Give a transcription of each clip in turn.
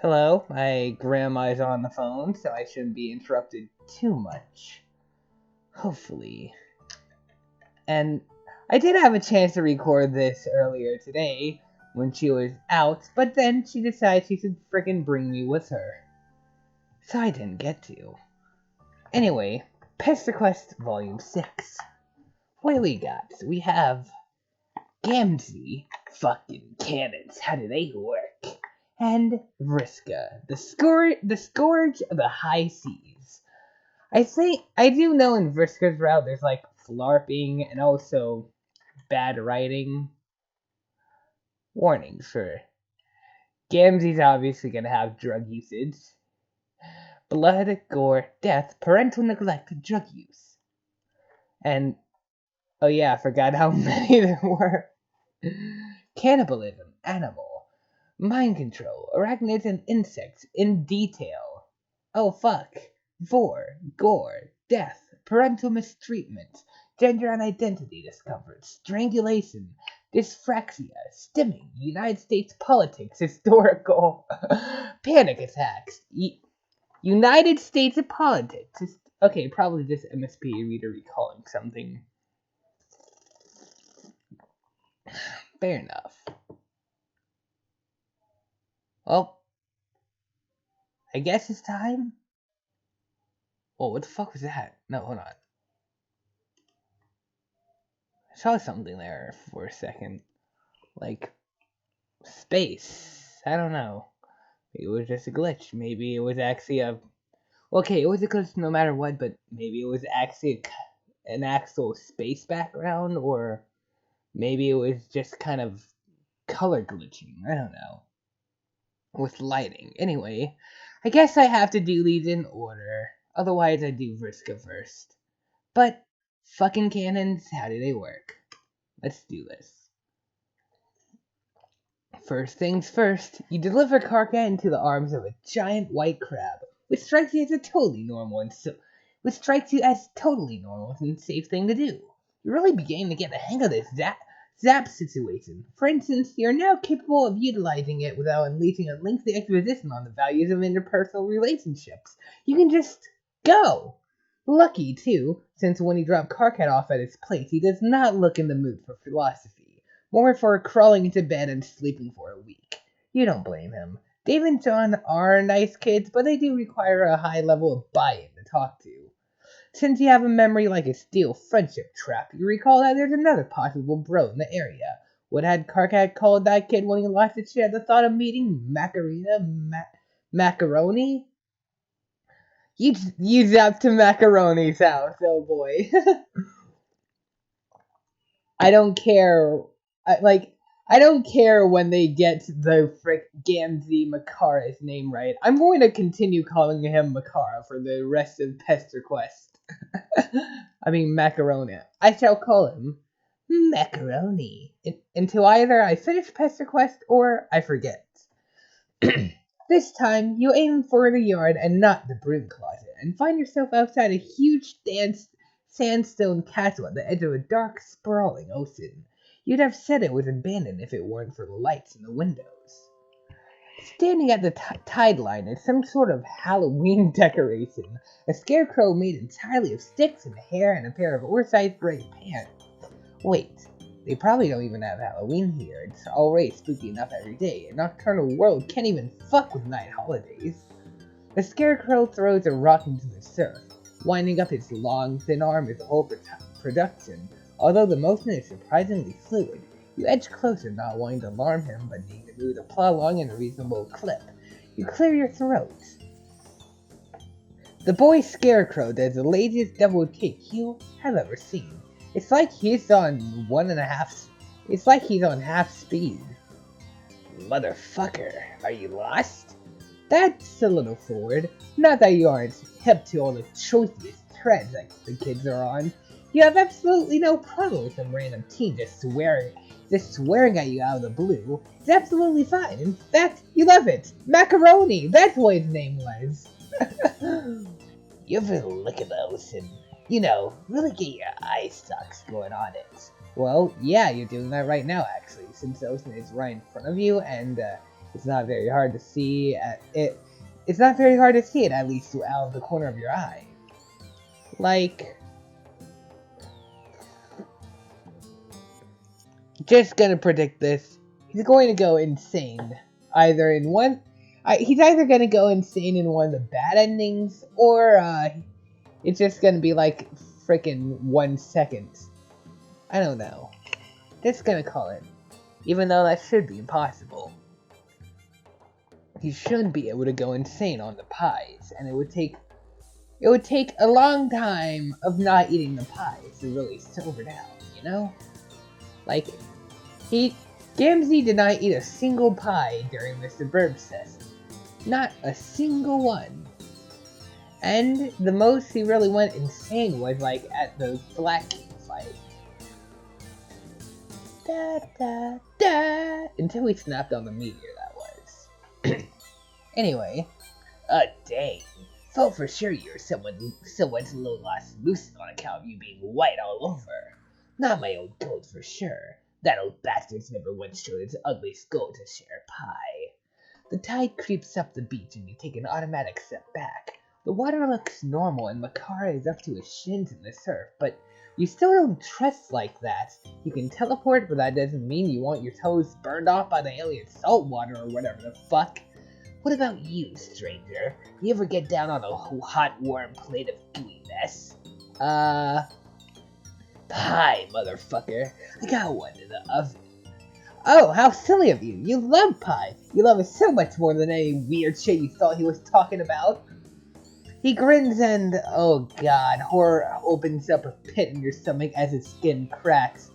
Hello, my grandma's on the phone, so I shouldn't be interrupted too much. Hopefully. And I did have a chance to record this earlier today when she was out, but then she decided she should frickin' bring me with her. So I didn't get to. Anyway, Pesterquest Volume 6. What do we got? We have Gamzee, fucking cannons, how do they work? And Vriska, the scourge of the high seas. I do know in Vriska's route there's like flarping and also bad writing. Warnings for Gamzee's obviously gonna have drug usage. Blood, gore, death, parental neglect, drug use. And oh yeah, I forgot how many there were. Cannibalism, animal. Mind control, arachnids and insects in detail. Oh fuck. Gore, death, parental mistreatment, gender and identity discovered, strangulation, dyspraxia, stimming, United States politics, historical, panic attacks, United States politics. Okay, probably just MSP reader recalling something. Fair enough. Well, I guess it's time. Oh, what the fuck was that? No, hold on. I saw something there for a second. Like, space. I don't know. Maybe it was just a glitch. Maybe it was actually a... Okay, it was a glitch no matter what, but maybe it was actually an actual space background, or maybe it was just kind of color glitching. I don't know. With lighting. Anyway, I guess I have to do these in order. Otherwise, I do Vriska first. But, fucking cannons, how do they work? Let's do this. First things first, you deliver Karka into the arms of a giant white crab, which strikes you as totally normal and safe thing to do. You're really beginning to get the hang of this zap situation. For instance, you're now capable of utilizing it without unleashing a lengthy exposition on the values of interpersonal relationships. You can just go. Lucky, too, since when you drop Karkat off at his place, he does not look in the mood for philosophy. More for crawling into bed and sleeping for a week. You don't blame him. Dave and John are nice kids, but they do require a high level of buy-in to talk to. Since you have a memory like a steel friendship trap, you recall that there's another possible bro in the area. What had Karkat called that kid when he lost his shit at the thought of meeting Macaroni? You zapped to Macaroni's house, oh boy. I don't care. I don't care when they get the Gamzee Makara's name right. I'm going to continue calling him Makara for the rest of Pesterquest. I mean Macaroni. I shall call him Macaroni until either I finish Pesterquest or I forget. This time, you aim for the yard and not the broom closet, and find yourself outside a huge sandstone castle at the edge of a dark, sprawling ocean. You'd have said it was abandoned if it weren't for the lights in the windows. Standing at the tide line is some sort of Halloween decoration, a scarecrow made entirely of sticks and hair and a pair of oversized gray pants. Wait, they probably don't even have Halloween here. It's already spooky enough every day. A nocturnal world can't even fuck with night holidays. The scarecrow throws a rock into the surf, winding up its long, thin arm as the whole production. Although the motion is surprisingly fluid, you edge closer, not wanting to alarm him, but needing to move to plow along in a reasonable clip. You clear your throat. The boy scarecrow does the laziest double take you have ever seen. It's like he's on half speed. Motherfucker, are you lost? That's a little forward. Not that you aren't hip to all the choicest treads like the kids are on. You have absolutely no problem with some random teen just swearing at you out of the blue. It's absolutely fine. In fact, you love it. Macaroni, that's what his name was. You ever look at those and, really get your eye stalks going on it? Well, yeah, you're doing that right now, actually, since the ocean is right in front of you, and It's not very hard to see it. It's not very hard to see it, at least out of the corner of your eye. Like, just gonna predict this. He's going to go insane. He's either gonna go insane in one of the bad endings, or it's just gonna be like freaking 1 second. I don't know. Just gonna call it, even though that should be impossible. He should be able to go insane on the pies, and it would take a long time of not eating the pies to really sober down, you know? Like, Gamzee did not eat a single pie during Mr. Burb's session. Not a single one. And the most he really went insane was like at the Black King fight. Da da da! Until he snapped on the meteor, that was. Anyway, dang. Thought for sure you were someone's low-lost lucid on account of you being white all over. Not my old goat for sure. That old bastard's never once showed its ugly skull to share pie. The tide creeps up the beach and you take an automatic step back. The water looks normal and Makara is up to his shins in the surf, but you still don't trust like that. You can teleport, but that doesn't mean you want your toes burned off by the alien salt water or whatever the fuck. What about you, stranger? You ever get down on a hot, warm plate of gooey mess? Pie, motherfucker. I got one in the oven. Oh, how silly of you. You love pie. You love it so much more than any weird shit you thought he was talking about. He grins and, oh god, horror opens up a pit in your stomach as his skin cracks.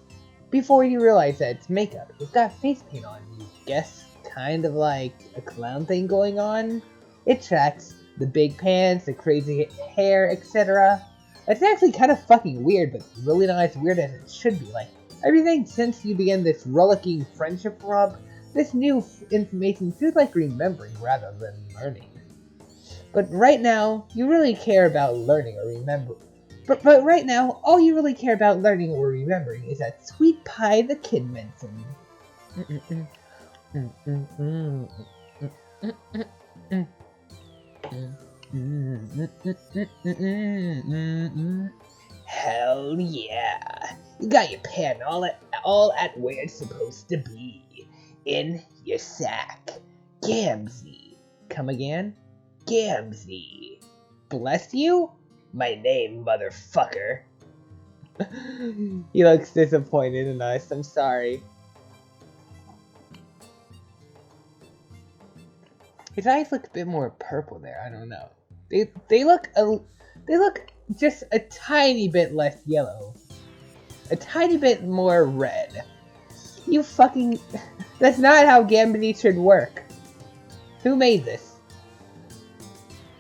Before you realize that it's makeup, he's got face paint on, you guess. Kind of like a clown thing going on. It tracks. The big pants, the crazy hair, etc. It's actually kind of fucking weird, but really not as weird as it should be. Like, everything since you began this rollicking friendship rub, this new information feels like remembering rather than learning. But right now, you really care about learning or remembering. But right now, all you really care about learning or remembering is that sweet pie the kid mentioned. Hell yeah! You got your pen all at where it's supposed to be. In your sack. Gamzee. Come again? Gamzee. Bless you? My name, motherfucker. He looks disappointed in us. I'm sorry. His eyes look a bit more purple there. I don't know. They look just a tiny bit less yellow. A tiny bit more red. You fucking... That's not how Gamzee should work. Who made this?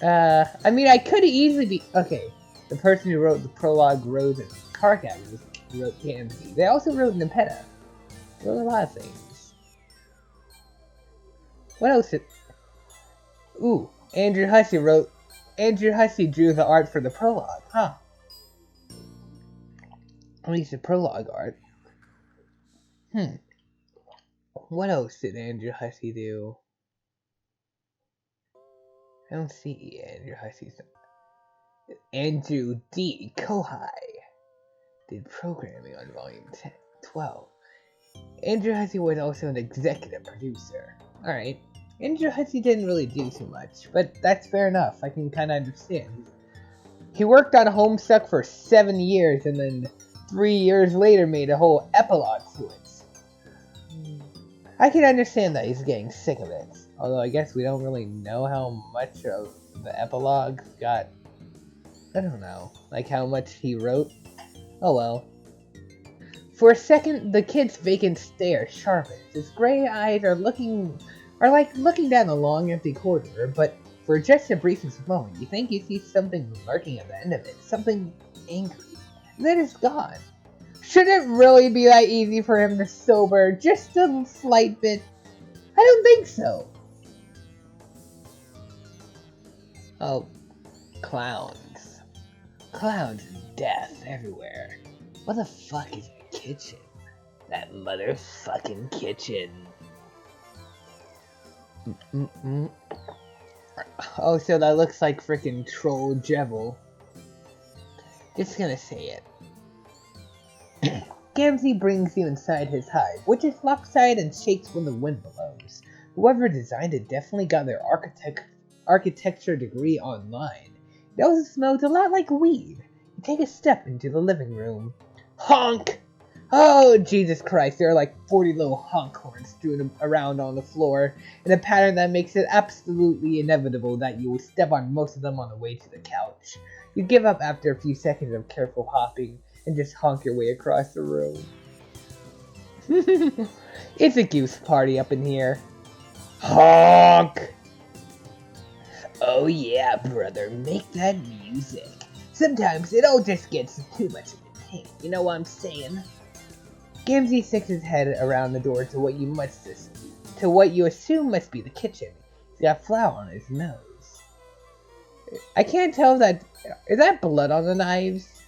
I mean, I could easily be... Okay, the person who wrote the prologue, Rosw, and Carcat wrote Gamzee. They also wrote Nepeta. They wrote a lot of things. What else did... Ooh, Andrew Hussey drew the art for the prologue, huh? At least the prologue art. What else did Andrew Hussey do? I don't see Andrew Hussey's. Andrew D. Kohai did programming on volume 12. Andrew Hussey was also an executive producer. Alright. Andrew Hussey didn't really do too much, but that's fair enough. I can kind of understand. He worked on Homestuck for 7 years, and then 3 years later made a whole epilogue to it. I can understand that he's getting sick of it. Although I guess we don't really know how much of the epilogue got... I don't know. Like how much he wrote. Oh well. For a second, the kid's vacant stare sharpens. His gray eyes are like looking down a long, empty corridor, but for just a briefest moment, you think you see something lurking at the end of it, something angry, and then it's gone. Should it really be that easy for him to sober just a slight bit? I don't think so. Oh, clowns. Clowns and death everywhere. What the fuck is the kitchen? That motherfucking kitchen. Oh, so that looks like freaking Troll Jevil. Just gonna say it. Gamzee brings you inside his hive, which is lopsided and shakes when the wind blows. Whoever designed it definitely got their architecture degree online. It also smells a lot like weed. You take a step into the living room. Honk! Oh, Jesus Christ, there are like 40 little honk horns strewn around on the floor, in a pattern that makes it absolutely inevitable that you will step on most of them on the way to the couch. You give up after a few seconds of careful hopping, and just honk your way across the room. It's a goose party up in here. Honk! Oh yeah, brother, make that music. Sometimes it all just gets too much of a pain, you know what I'm saying? Gamzee sticks his head around the door to what you assume must be the kitchen. He's got flour on his nose. I can't tell if that is that blood on the knives?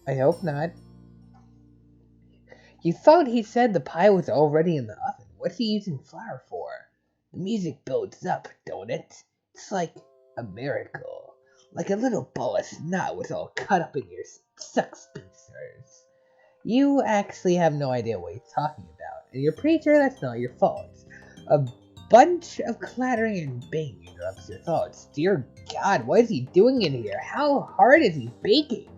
I hope not. You thought he said the pie was already in the oven. What's he using flour for? The music builds up, don't it? It's like a miracle. Like a little ball of snot was all cut up in your suck spacers. You actually have no idea what he's talking about, and you're pretty sure that's not your fault. A bunch of clattering and banging interrupts your thoughts. Dear God, what is he doing in here? How hard is he baking?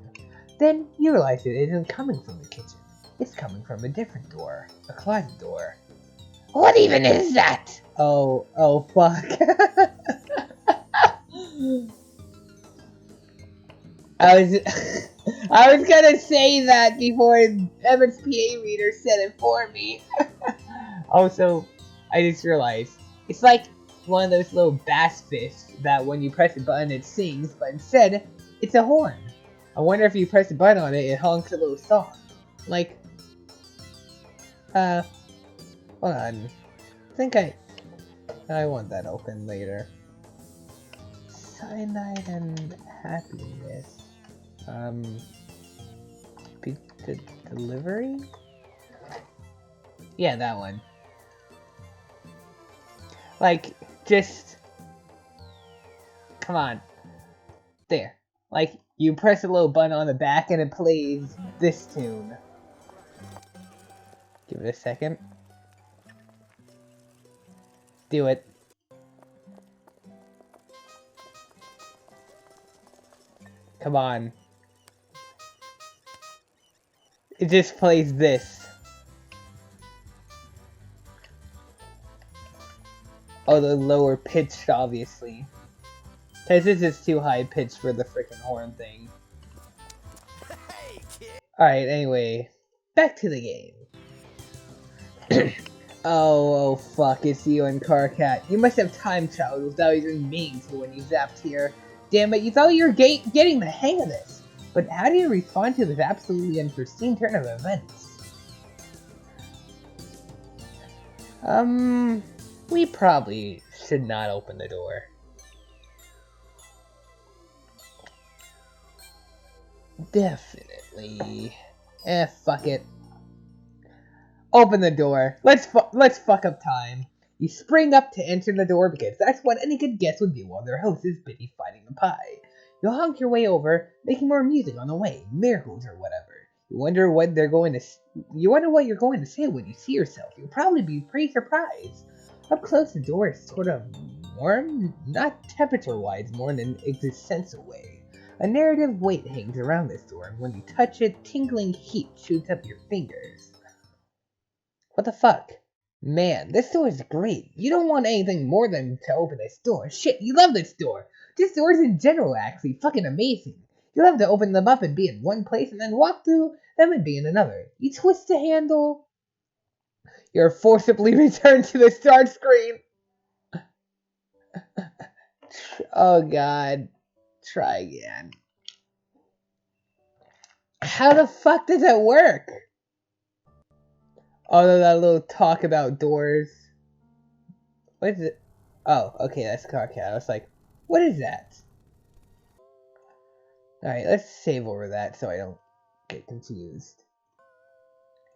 Then you realize it isn't coming from the kitchen. It's coming from a different door. A closet door. What even is that? Oh fuck. I was gonna say that before Evan's PA reader said it for me. Also, I just realized it's like one of those little bass fish that when you press a button it sings, but instead it's a horn. I wonder if you press a button on it, it honks a little song. Like, hold on. I think I want that open later. Cyanide and happiness. Delivery? Yeah, that one. Like, just... Come on. There. Like, you press a little button on the back and it plays this tune. Give it a second. Do it. Come on. It just plays this. Oh, the lower pitched, obviously. Because this is too high pitched for the freaking horn thing. Alright, anyway. Back to the game. Oh, fuck, it's you and Carcat. You must have time traveled without even meaning to when you zapped here. Damn it, you thought you were getting the hang of this. But how do you respond to this absolutely unforeseen turn of events? We probably should not open the door. Definitely. Fuck it. Open the door. Let's fuck up time. You spring up to enter the door because that's what any good guest would do while their host is busy fighting the pie. You'll honk your way over, making more music on the way, miracles or whatever. You wonder what you're going to say when you see yourself. You'll probably be pretty surprised. Up close, the door is sort of warm, not temperature-wise, more in an existential way. A narrative weight hangs around this door, and when you touch it, tingling heat shoots up your fingers. What the fuck? Man, this door is great. You don't want anything more than to open this door. Shit, you love this door. Just doors in general are actually fucking amazing. You love to open them up and be in one place and then walk through them and be in another. You twist the handle. You're forcibly returned to the start screen. Oh god. Try again. How the fuck does that work? Oh, that little talk about doors. What is it? Oh, okay, that's Carcat. I was like, what is that? Alright, let's save over that so I don't get confused.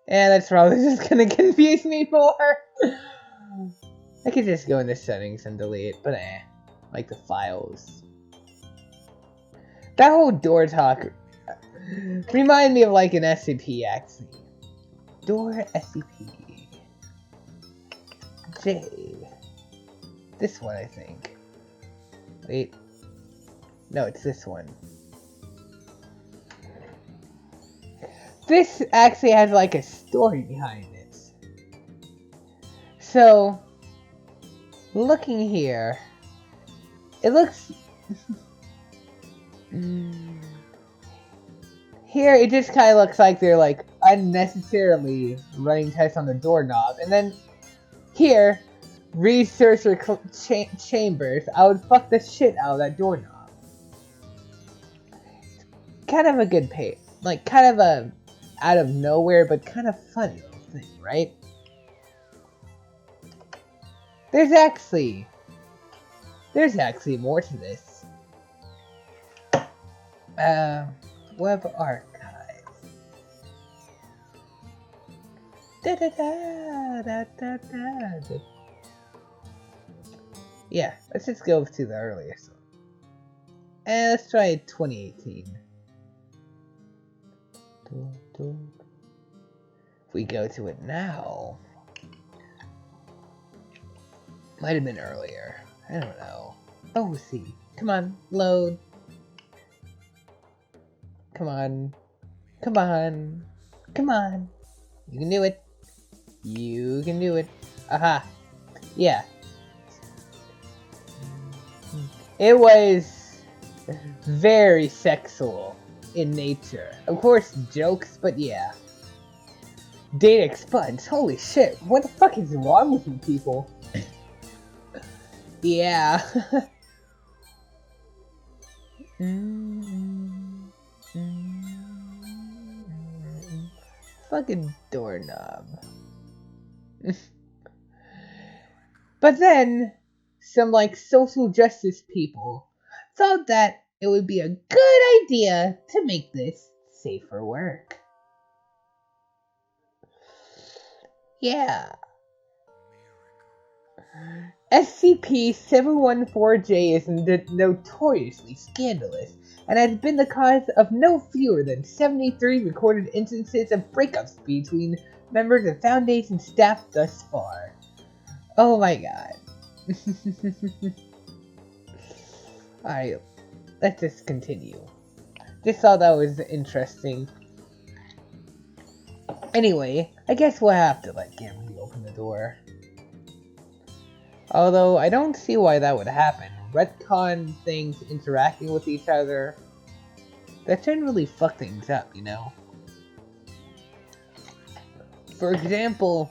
And that's probably just gonna confuse me more. I could just go into settings and delete, but like the files. That whole door talk remind me of like an SCP actually. Door SCP. Jade. This one, I think. Wait. No, it's this one. This actually has like a story behind it. So, looking here, it looks... Here, it just kind of looks like they're like unnecessarily running tests on the doorknob. And then here, researcher chambers, I would fuck the shit out of that doorknob. Kind of a good pay, like kind of a out of nowhere, but kind of funny little thing, right? There's actually more to this. Web archive. Da da da da da da. Yeah, let's just go to the earliest one. And let's try 2018. If we go to it now, might have been earlier. I don't know. Oh, see. Come on, load. Come on. Come on. Come on. You can do it. You can do it. Aha. Yeah. It was very sexual in nature. Of course, jokes, but yeah. Data expunged. Holy shit. What the fuck is wrong with you people? Yeah. Fucking doorknob. But then, some like social justice people thought that it would be a good idea to make this safe for work. Yeah. SCP-714-J is notoriously scandalous and has been the cause of no fewer than 73 recorded instances of breakups between members of Foundation staff thus far. Oh my god. Alright, let's just continue. Just thought that was interesting. Anyway, I guess we'll have to let Gamma open the door. Although, I don't see why that would happen. Retcon things interacting with each other. That shouldn't really fuck things up, you know? For example,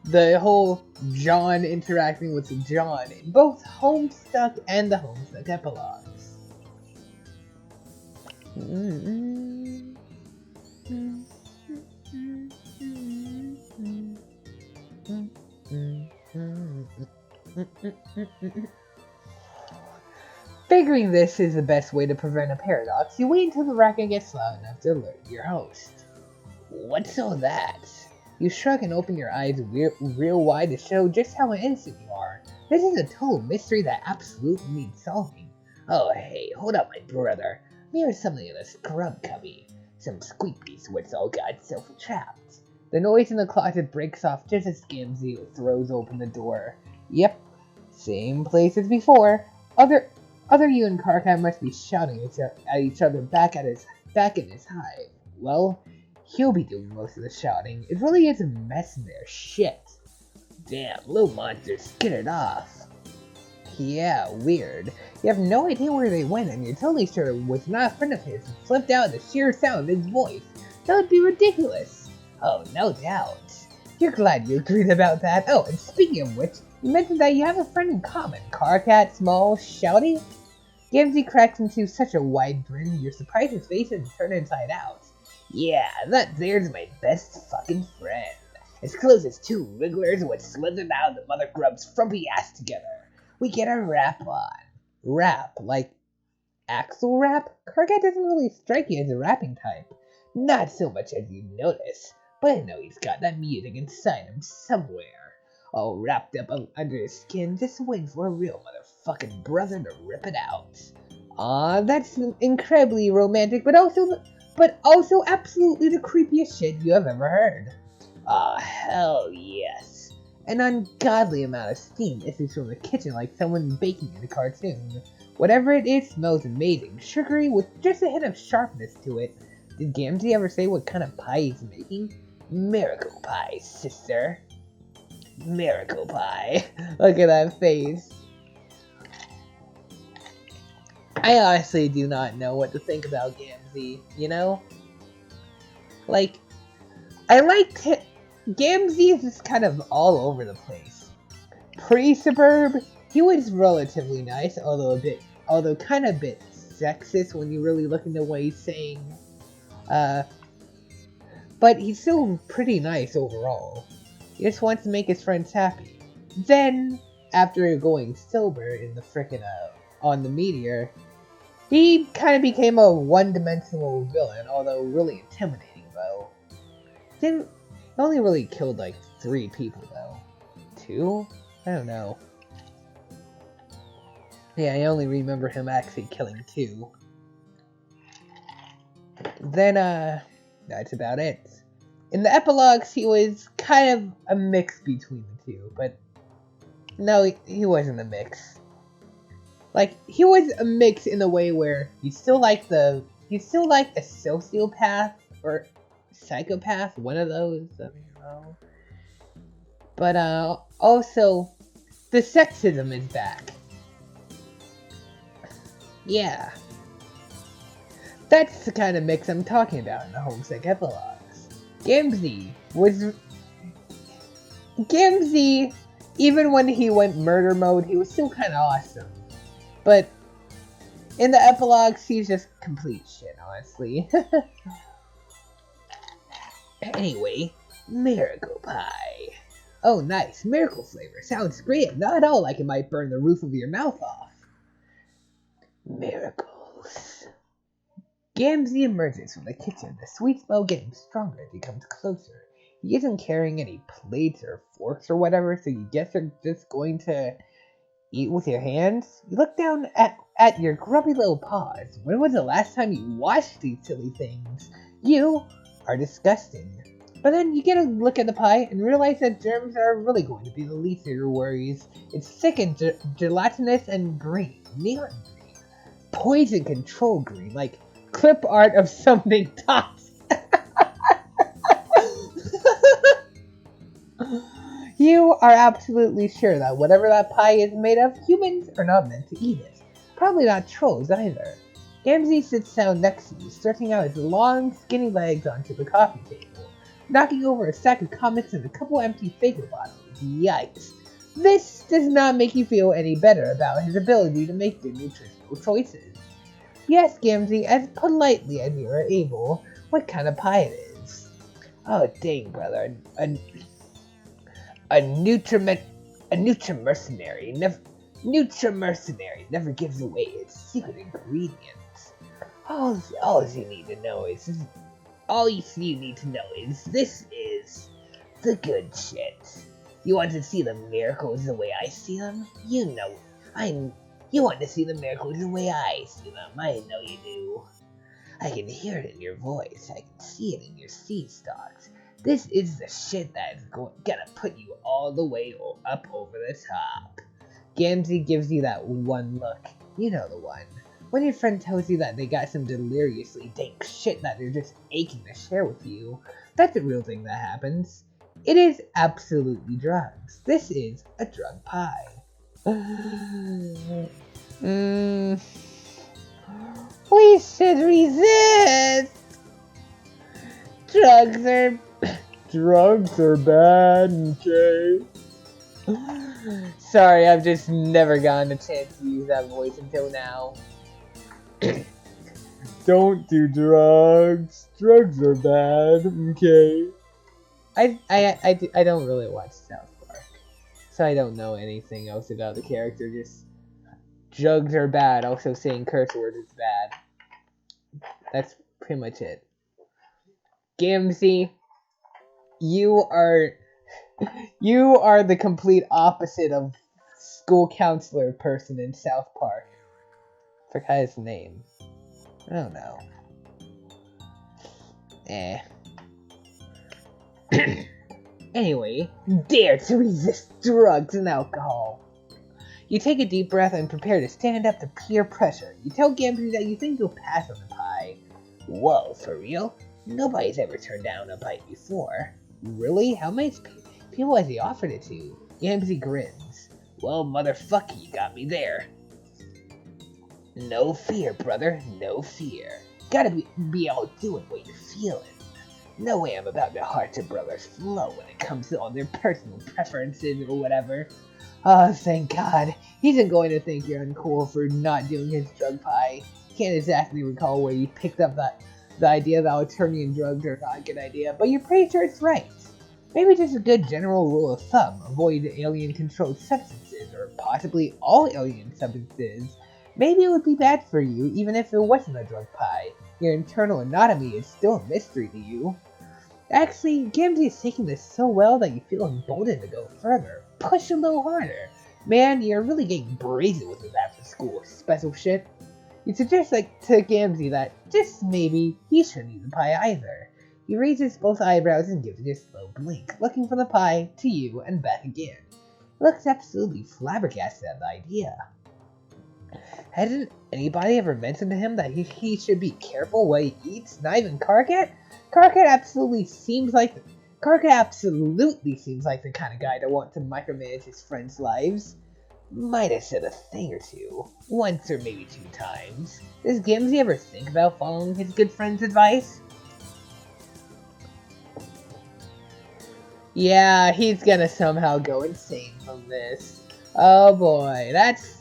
the whole John interacting with John in both Homestuck and the Homestuck epilogues. Figuring this is the best way to prevent a paradox, you wait until the racket gets loud enough to alert your host. What's all that? You shrug and open your eyes real wide to show just how innocent you are. This is a total mystery that absolutely needs solving. Oh hey, hold up my brother. Here's something in a scrub cubby. Some squeakies what's all got self-trapped. The noise in the closet breaks off just as Gamzee throws open the door. Yep, same place as before. Other you and Karkat must be shouting at each other back in his hive. Well, he'll be doing most of the shouting. It really is a mess in there. Shit. Damn, little monsters skittered off. Yeah, weird. You have no idea where they went, and you're totally sure it was not a friend of his who flipped out at the sheer sound of his voice. That would be ridiculous. Oh, no doubt. You're glad you agreed about that. Oh, and speaking of which, you mentioned that you have a friend in common. Karkat, Small, Shouty? Gamzee cracks into such a wide grin, you're surprised his face doesn't turn inside out. Yeah, that there's my best fucking friend. As close as two wrigglers would slither out the mother grub's frumpy ass together. We get our rap on. Rap? Like Axel rap? Karkat doesn't really strike you as a rapping type. Not so much as you notice, but I know he's got that music inside him somewhere. all wrapped up under his skin, just waiting for a real motherfucking brother to rip it out. Aw, that's incredibly romantic, but also absolutely the creepiest shit you have ever heard. Ah, hell yes. An ungodly amount of steam issues from the kitchen like someone baking in a cartoon. Whatever it is smells amazing, sugary with just a hint of sharpness to it. Did Gamzee ever say what kind of pie he's making? Miracle pie, sister. Miracle pie. Look at that face. I honestly do not know what to think about Gamzee, you know? Like, Gamzee is just kind of all over the place. Pre-suburb, he was relatively nice, although kind of a bit sexist when you really look into what he's saying. But he's still pretty nice overall. He just wants to make his friends happy. Then, after going sober in the frickin' on the Meteor, he kind of became a one-dimensional villain, although really intimidating though. He only really killed like 3 people though. 2? I don't know. Yeah, I only remember him actually killing 2. Then, that's about it. In the epilogues, he was kind of a mix between the 2, but no, he wasn't a mix. Like, he was a mix in the way where he's still like a sociopath or psychopath, one of those, I mean, but also the sexism is back. Yeah. That's the kind of mix I'm talking about in the homesick epilogues. Gamzee, even when he went murder mode, he was still kind of awesome. But in the epilogues, he's just complete shit, honestly. Anyway, miracle pie. Oh, nice. Miracle flavor. Sounds great. Not at all like it might burn the roof of your mouth off. Miracles. Gamzee emerges from the kitchen, the sweet smell getting stronger as he comes closer. He isn't carrying any plates or forks or whatever, so you guess you're just going to eat with your hands? You look down at your grubby little paws. When was the last time you washed these silly things? You are disgusting. But then you get a look at the pie and realize that germs are really going to be the least of your worries. It's thick and gelatinous and green. Neon green. Poison control green. Like clip art of something toxic. You are absolutely sure that whatever that pie is made of, humans are not meant to eat it. Probably not trolls either. Gamzee sits down next to you, stretching out his long, skinny legs onto the coffee table, knocking over a stack of comics and a couple empty Faker bottles. Yikes. This does not make you feel any better about his ability to make good nutritional choices. Yes, Gamzee, as politely as you are able, what kind of pie it is. Oh, dang, brother. A Nutrimercenary never gives away its secret ingredients. All you need to know is this is the good shit. You want to see the miracles the way I see them? You want to see the miracles the way I see them. I know you do. I can hear it in your voice. I can see it in your seed stalks. This is the shit that is gonna put you all the way up over the top. Gamzee gives you that one look. You know the one. When your friend tells you that they got some deliriously dank shit that they're just aching to share with you, that's a real thing that happens. It is absolutely drugs. This is a drug pie. We should resist! Drugs are bad, okay? Sorry, I've just never gotten a chance to use that voice until now. Don't do drugs. Drugs are bad, okay? I don't really watch South Park, so I don't know anything else about the character. Just drugs are bad. Also, saying curse words is bad. That's pretty much it. Gamzee, you are You are the complete opposite of school counselor person in South Park. Forgot his name. I don't know. Anyway, dare to resist drugs and alcohol. You take a deep breath and prepare to stand up to peer pressure. You tell Gamsy that you think you'll pass on the pie. Whoa, for real? Nobody's ever turned down a bite before. Really? How many people has he offered it to? Gamsy grins. Well, motherfucker, you got me there. No fear, brother, no fear. Gotta be able to do it what you're feeling. No way I'm about to heart to brother's flow when it comes to all their personal preferences or whatever. Oh, thank God. He isn't going to think you're uncool for not doing his drug pie. Can't exactly recall where you picked up the idea that Alternian drugs are not a good idea, but you're pretty sure it's right. Maybe just a good general rule of thumb. Avoid alien-controlled substances, or possibly all alien substances. Maybe it would be bad for you, even if it wasn't a drug pie. Your internal anatomy is still a mystery to you. Actually, Gamsy is taking this so well that you feel emboldened to go further. Push a little harder. Man, you're really getting brazen with this after school special shit. You suggest to Gamsy that just maybe he shouldn't eat the pie either. He raises both eyebrows and gives you a slow blink, looking from the pie to you and back again. He looks absolutely flabbergasted at the idea. Hasn't anybody ever mentioned to him that he should be careful what he eats? Not even Karkat? Karkat absolutely seems like the kind of guy to want to micromanage his friends' lives. Might have said a thing or two. Once or maybe 2 times. Does Gamsy ever think about following his good friend's advice? Yeah, he's gonna somehow go insane from this. Oh boy, that's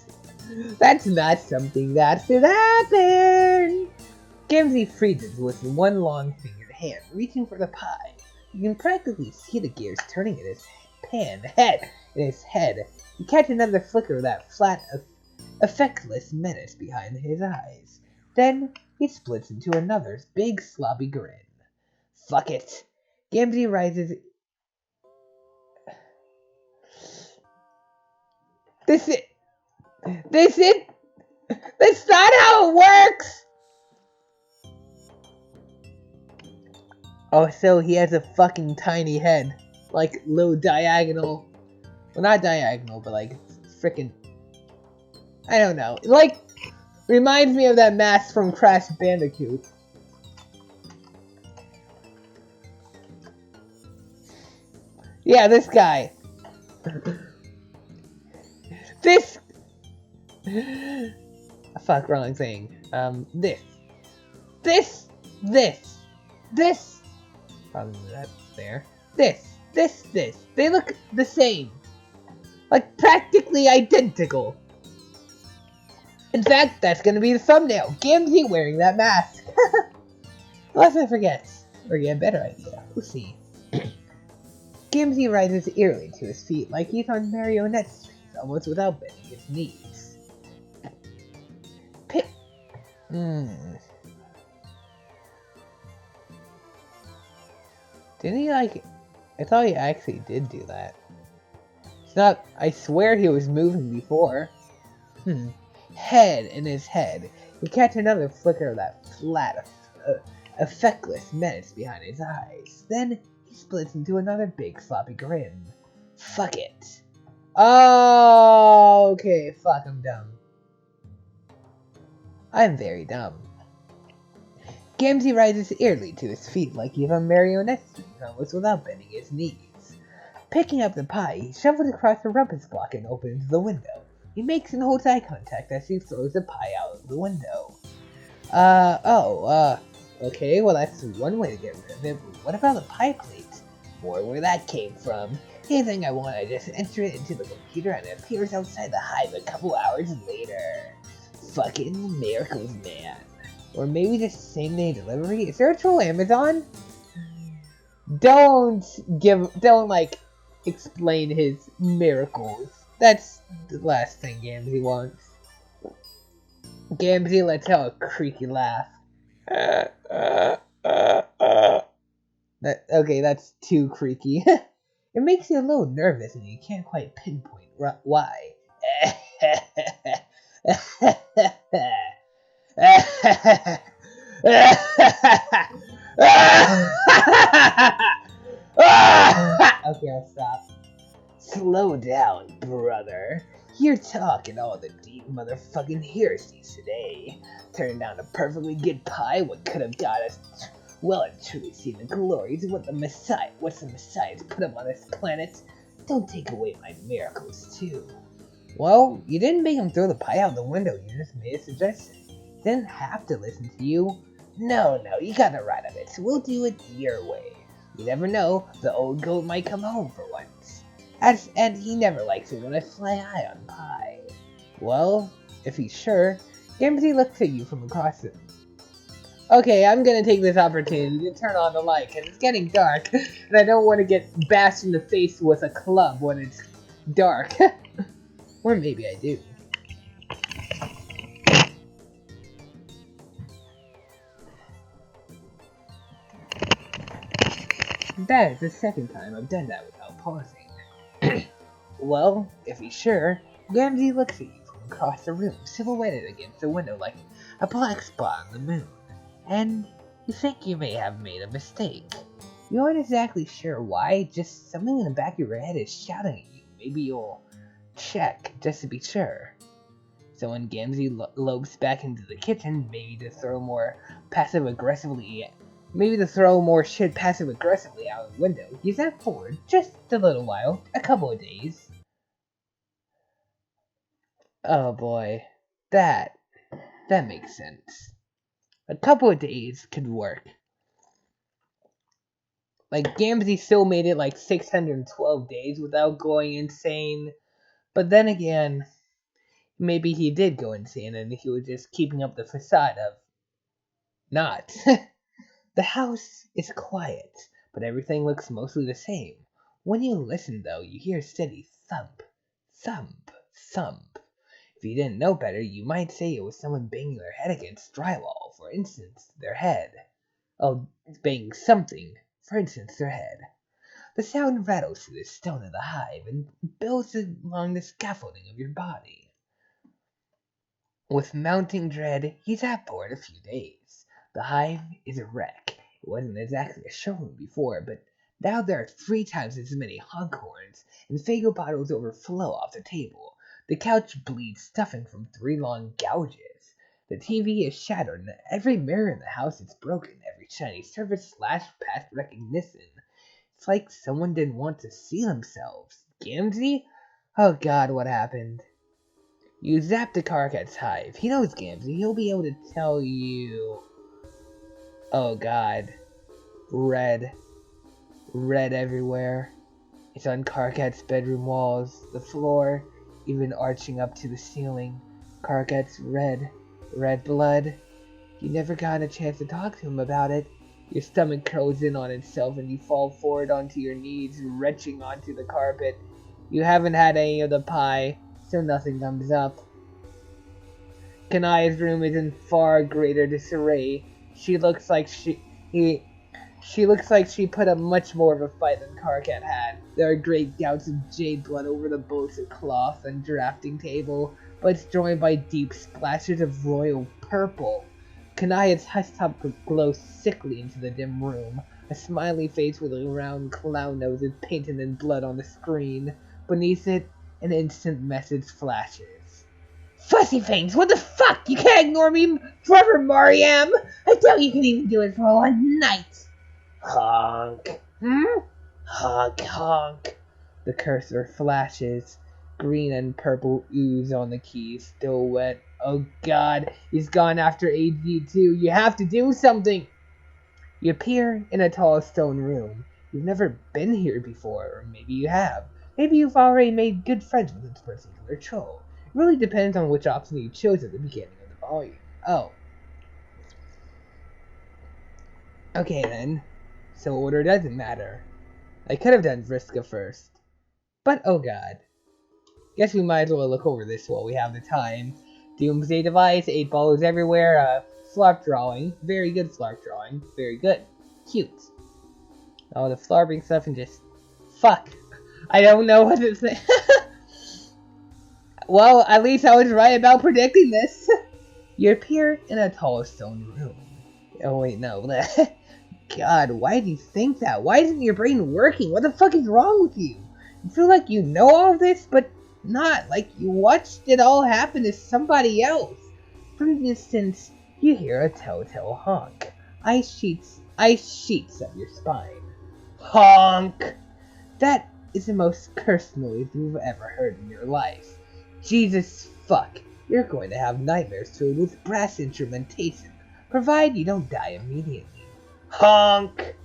not something that should happen! Gamsy freezes with one long-fingered hand, reaching for the pie. You can practically see the gears turning in his head. You catch another flicker of that flat, effectless menace behind his eyes. Then he splits into another big sloppy grin. Fuck it. Gamsy rises. That's not how it works! Oh, so he has a fucking tiny head. Like, little diagonal. Well, not diagonal, but like, frickin'. I don't know. Like, reminds me of that mask from Crash Bandicoot. Yeah, this guy. Fuck, wrong thing. This. Probably that's there. This. They look the same. Like, practically identical. In fact, that's gonna be the thumbnail. Gamsy wearing that mask. Unless I forget. Or get a better idea. We'll see. Gamsy rises eerily to his feet like he's on marionette strings, almost without bending his knees. Didn't he, like... I thought he actually did do that. It's not... I swear he was moving before. Head in his head. You catch another flicker of that flat, effectless menace behind his eyes. Then he splits into another big sloppy grin. Fuck it. Oh, okay. Fuck, I'm dumb. I'm very dumb. Gamsy rises eerily to his feet like he's on marionette strings, almost without bending his knees. Picking up the pie, he shovels across the rumpus block and opens the window. He makes and holds eye contact as he throws the pie out of the window. Okay, well that's one way to get rid of it, but what about the pie plate? More where that came from. Anything I want, I just enter it into the computer and it appears outside the hive a couple hours later. Fucking miracles, man. Or maybe just same-day delivery? Is there a true Amazon? Don't explain his miracles. That's the last thing Gamsy wants. Gamsy lets out a creaky laugh. Okay, that's too creaky. It makes you a little nervous and you can't quite pinpoint why. Okay, I'll stop. Slow down, brother. You're talking all the deep motherfucking heresies today. Turning down a perfectly good pie, what could have got us well and truly seen the glories of what the Messiah's put up on this planet. Don't take away my miracles, too. Well, you didn't make him throw the pie out the window, you just made a suggestion. Didn't have to listen to you. No, you got the right of it, so we'll do it your way. You never know, the old goat might come home for once. And he never likes it when I fly high on pie. Well, if he's sure, Gamsey looks at you from across the... Okay, I'm gonna take this opportunity to turn on the light, because it's getting dark, and I don't want to get bashed in the face with a club when it's dark. Or maybe I do. That is the second time I've done that without pausing. Well, if he's sure, Gamsey looks at you from across the room, silhouetted against the window like a black spot on the moon. And you think you may have made a mistake. You aren't exactly sure why, just something in the back of your head is shouting at you. Maybe you'll check, just to be sure. So when Gamsey lopes back into the kitchen, maybe to throw more shit passive-aggressively out the window, you zap forward just a little while, a couple of days. Oh boy, that makes sense. A couple of days could work. Like, Gamsey still made it like 612 days without going insane. But then again, maybe he did go insane and he was just keeping up the facade of not. The house is quiet, but everything looks mostly the same. When you listen, though, you hear a steady thump, thump, thump. If you didn't know better, you might say it was someone banging their head against drywall, for instance, their head. Oh, banging something, for instance, their head. The sound rattles through the stone of the hive and builds along the scaffolding of your body. With mounting dread, he's at for it a few days. The hive is a wreck. It wasn't exactly a showroom before, but now there are 3 times as many honkhorns, and Faygo bottles overflow off the table. The couch bleeds stuffing from 3 long gouges. The TV is shattered, and every mirror in the house is broken. Every shiny surface slashed past recognition. It's like someone didn't want to see themselves. Gamsey? Oh god, what happened? You zap the Karkat's hive. He knows Gamsey. He'll be able to tell you... Oh god. Red everywhere. It's on Karkat's bedroom walls, the floor, even arching up to the ceiling. Karkat's red blood. You never got a chance to talk to him about it. Your stomach curls in on itself and you fall forward onto your knees, retching onto the carpet. You haven't had any of the pie, so nothing comes up. Kanaya's room is in far greater disarray. She looks like she put up much more of a fight than Karkat had. There are great gouts of jade blood over the bolts of cloth and drafting table, but it's joined by deep splashes of royal purple. Kanaya's hush-top glows sickly into the dim room. A smiley face with a round clown nose is painted in blood on the screen. Beneath it, an instant message flashes. Fussy fangs, what the fuck? You can't ignore me forever, Mariam! I doubt you can even do it for one night! Honk. Honk, honk. The cursor flashes. Green and purple ooze on the keys, still wet. Oh god, he's gone after AG too. You have to do something! You appear in a tall stone room. You've never been here before, or maybe you have. Maybe you've already made good friends with this particular troll. It really depends on which option you chose at the beginning of the volume. Oh. Okay then. So order doesn't matter. I could have done Vriska first. But oh god. Guess we might as well look over this while we have the time. Doomsday device, 8 balls everywhere, flarp drawing. Very good flarp drawing. Very good. Cute. All the flarping stuff and just... Fuck. I don't know what to say. Well, at least I was right about predicting this. You appear in a tall stone room. Oh wait, no. God, why do you think that? Why isn't your brain working? What the fuck is wrong with you? You feel like you know all of this, but not. Like you watched it all happen to somebody else. From a distance, you hear a telltale honk. Ice sheets up your spine. Honk! That is the most cursed noise you've ever heard in your life. Jesus fuck, you're going to have nightmares filled with brass instrumentation, provided you don't die immediately. Honk!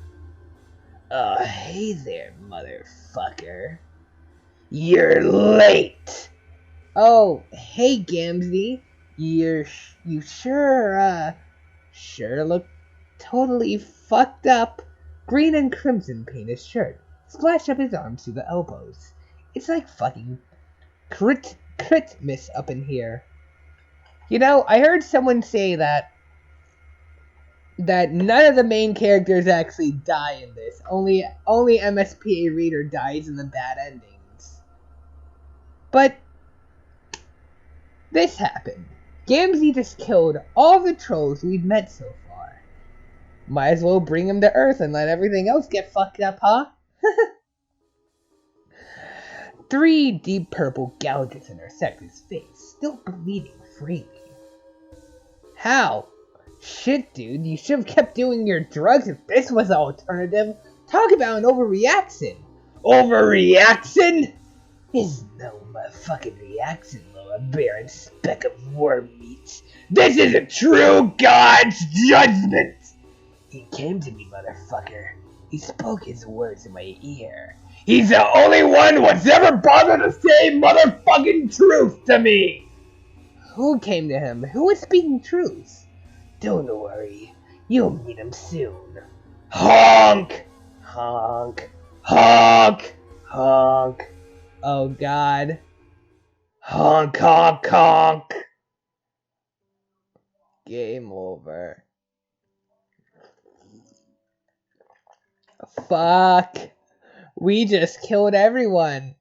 Hey there, motherfucker. You're late! Oh, hey, Gamsey. You sure look totally fucked up. Green and crimson paint his shirt, splash up his arms to the elbows. It's like fucking Christmas up in here. You know, I heard someone say that none of the main characters actually die in this. Only MSPA Reader dies in the bad endings. But this happened. Gamzee just killed all the trolls we've met so far. Might as well bring him to Earth and let everything else get fucked up, huh? 3 deep purple gouges intersect his face, still bleeding freely. How? Shit, dude, you should have kept doing your drugs if this was the alternative. Talk about an overreaction. Overreaction? Is no motherfucking reaction, though, a barren speck of worm meat. This is a true God's judgment! He came to me, motherfucker. He spoke his words in my ear. He's the only one who's ever bothered to say motherfucking truth to me! Who came to him? Who was speaking truth? Don't worry. You'll meet him soon. Honk! Honk! Honk! Honk! Oh god. Honk, honk, honk! Game over. Fuck. We just killed everyone.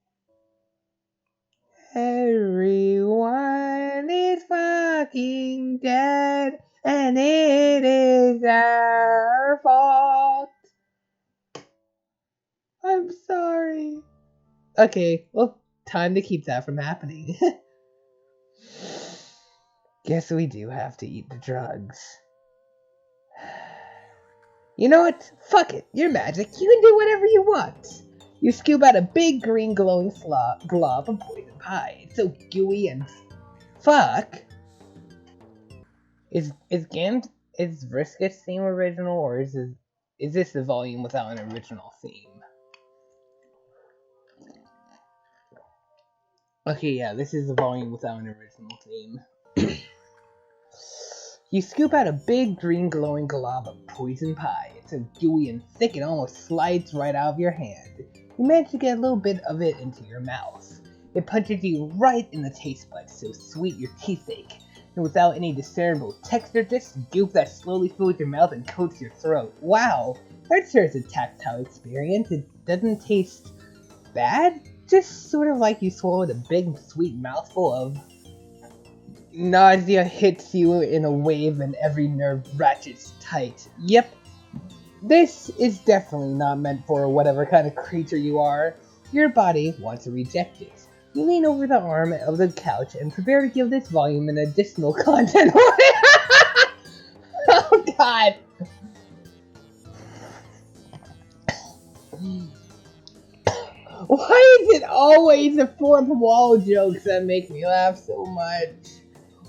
Everyone is fucking dead, and it is our fault. I'm sorry. Okay, well, time to keep that from happening. Guess we do have to eat the drugs. You know what? Fuck it. You're magic. You can do whatever you want. You scoop out a big green glowing glob of poison pie. It's so gooey and fuck. Is Vrisket's theme original, or is this the volume without an original theme? Okay, yeah, this is the volume without an original theme. You scoop out a big green glowing glob of poison pie. It's so gooey and thick it almost slides right out of your hand. You manage to get a little bit of it into your mouth. It punches you right in the taste buds, so sweet your teeth ache. And without any discernible texture, just goop that slowly fills your mouth and coats your throat. Wow, that sure is a tactile experience. It doesn't taste bad, just sort of like you swallowed a big sweet mouthful of nausea hits you in a wave and every nerve ratchets tight. Yep, this is definitely not meant for whatever kind of creature you are. Your body wants to reject it. You lean over the arm of the couch and prepare to give this volume an additional content. Oh god! Why is it always the fourth wall jokes that make me laugh so much?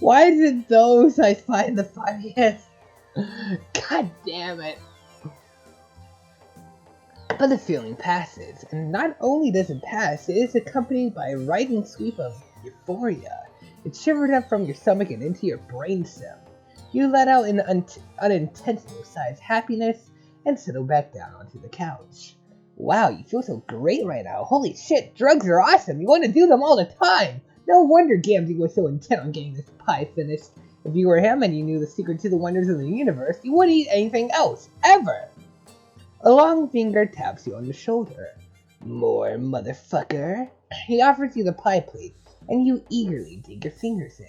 Why is it those I find the funniest? God damn it. But the feeling passes, and not only does it pass, it is accompanied by a riding sweep of euphoria. It shivered up from your stomach and into your brainstem. You let out an unintentional sigh of happiness and settle back down onto the couch. Wow, you feel so great right now. Holy shit, drugs are awesome. You want to do them all the time. No wonder Gamzee was so intent on getting this pie finished. If you were him and you knew the secret to the wonders of the universe, you wouldn't eat anything else, ever. A long finger taps you on the shoulder. More, motherfucker. He offers you the pie plate, and you eagerly dig your fingers in.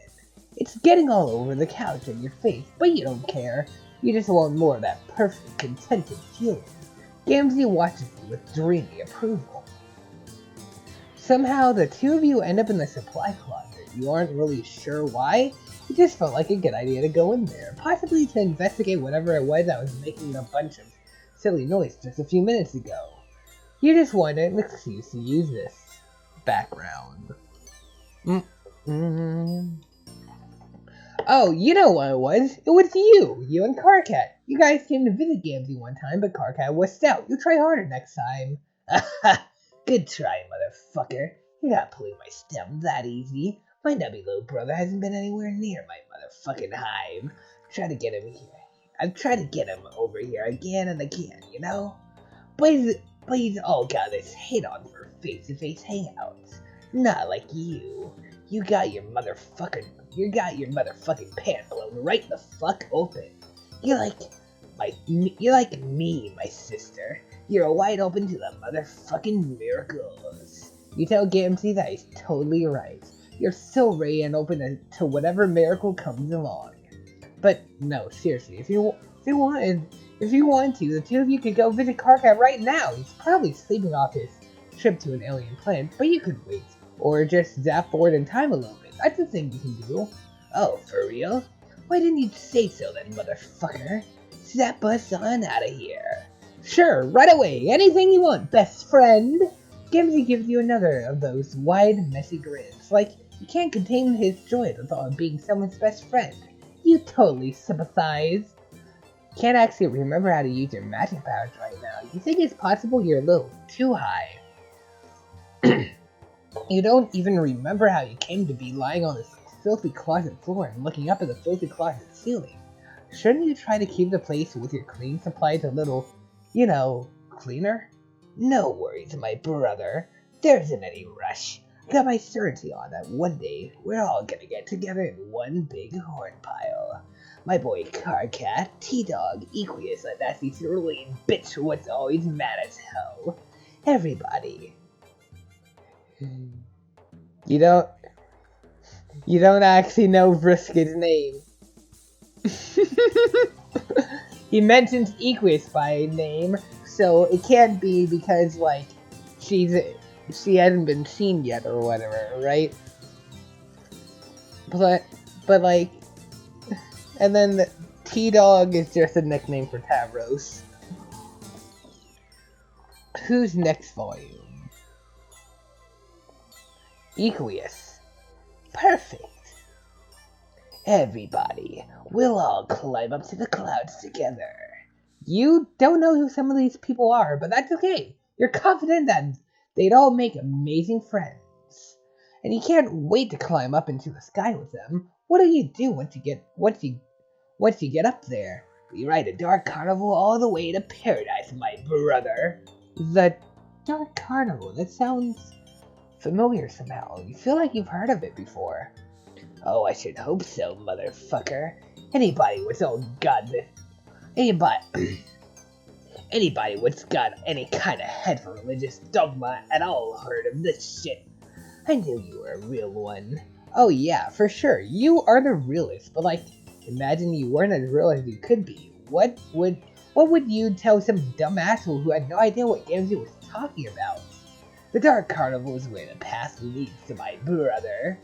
It's getting all over the couch and your face, but you don't care. You just want more of that perfect, contented feeling. Gamzee watches you with dreamy approval. Somehow, the two of you end up in the supply closet. You aren't really sure why. It just felt like a good idea to go in there, possibly to investigate whatever it was that was making a bunch of silly noise just a few minutes ago. You just wanted an excuse to use this background. Oh, you know what it was? It was you and Carcat. You guys came to visit Gamzee one time, but Carcat was out. You try harder next time. Good try, motherfucker. You're not pulling my stem that easy. My nubby little brother hasn't been anywhere near my motherfucking hive. I've tried to get him over here again and again, you know? But he's all got this hate on for face-to-face hangouts. Not like you. You got your motherfucking pan blown right the fuck open. You're like me, my sister. You're wide open to the motherfucking miracles. You tell Gamzee that he's totally right. You're so ready and open to whatever miracle comes along. But no, seriously, if you want to, the two of you could go visit Carcat right now. He's probably sleeping off his trip to an alien planet, but you could wait. Or just zap forward in time a little bit. That's a thing you can do. Oh, for real? Why didn't you say so then, motherfucker? Zap us on out of here. Sure, right away. Anything you want, best friend. Gamzee gives you another of those wide, messy grins. Like, you can't contain his joy at the thought of being someone's best friend. You totally sympathize. Can't actually remember how to use your magic powers right now. You think it's possible you're a little too high. You don't even remember how you came to be lying on this filthy closet floor and looking up at the filthy closet ceiling. Shouldn't you try to keep the place with your cleaning supplies a little, cleaner? No worries, my brother. There isn't any rush. I got my certainty on that one day we're all gonna get together in one big horn pile. My boy Carcat, T-Dog, Equius, and that cerulean bitch what's always mad as hell. Everybody. You don't actually know Vriska's name. He mentions Equius by name, so it can't be because she hasn't been seen yet or whatever, right? But and then the T-Dog is just a nickname for Tavros. Who's next volume? Equius. Perfect. Everybody, we'll all climb up to the clouds together. You don't know who some of these people are, but that's okay. You're confident that they'd all make amazing friends. And you can't wait to climb up into the sky with them. What do you do once you get up there? We ride a dark carnival all the way to paradise, my brother. The dark carnival, that sounds familiar somehow. You feel like you've heard of it before. Oh, I should hope so, motherfucker. Anybody what's got any kind of head for religious dogma at all heard of this shit. I knew you were a real one. Oh yeah, for sure. You are the realest, but imagine you weren't as real as you could be. What would you tell some dumb asshole who had no idea what Gamzee was talking about? The Dark Carnival is where the path leads to my brother.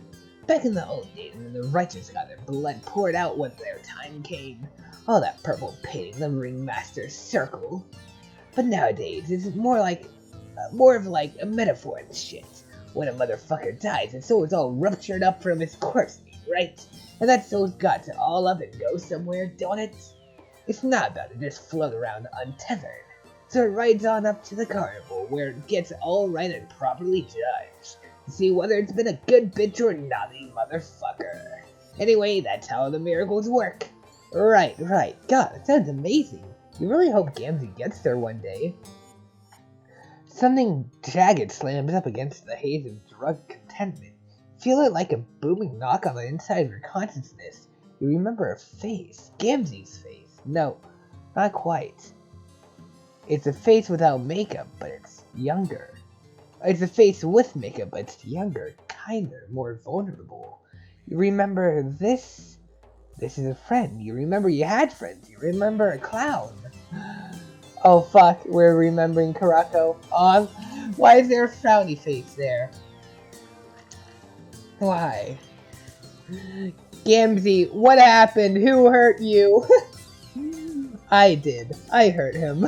Back in the old days when the righteous got their blood poured out when their time came, all that purple painting the ringmaster's circle. But nowadays, it's more of a metaphor and shit. When a motherfucker dies, his soul is all ruptured up from his corpse, right? And that soul's got to all up and go somewhere, don't it? It's not about to just float around untethered. So it rides on up to the carnival, where it gets all right and properly judged. To see whether it's been a good bitch or naughty motherfucker. Anyway, that's how the miracles work. Right. God, it sounds amazing. You really hope Gamzee gets there one day. Something jagged slams up against the haze of drug contentment. Feel it like a booming knock on the inside of your consciousness. You remember a face. Gamzee's face. No, not quite. It's a face without makeup, but it's younger. It's a face with makeup, but it's younger, kinder, more vulnerable. You remember this? This is a friend. You remember you had friends. You remember a clown. Oh fuck, we're remembering Karako. Why is there a frowny face there? Why? Gamzee, what happened? Who hurt you? I did. I hurt him.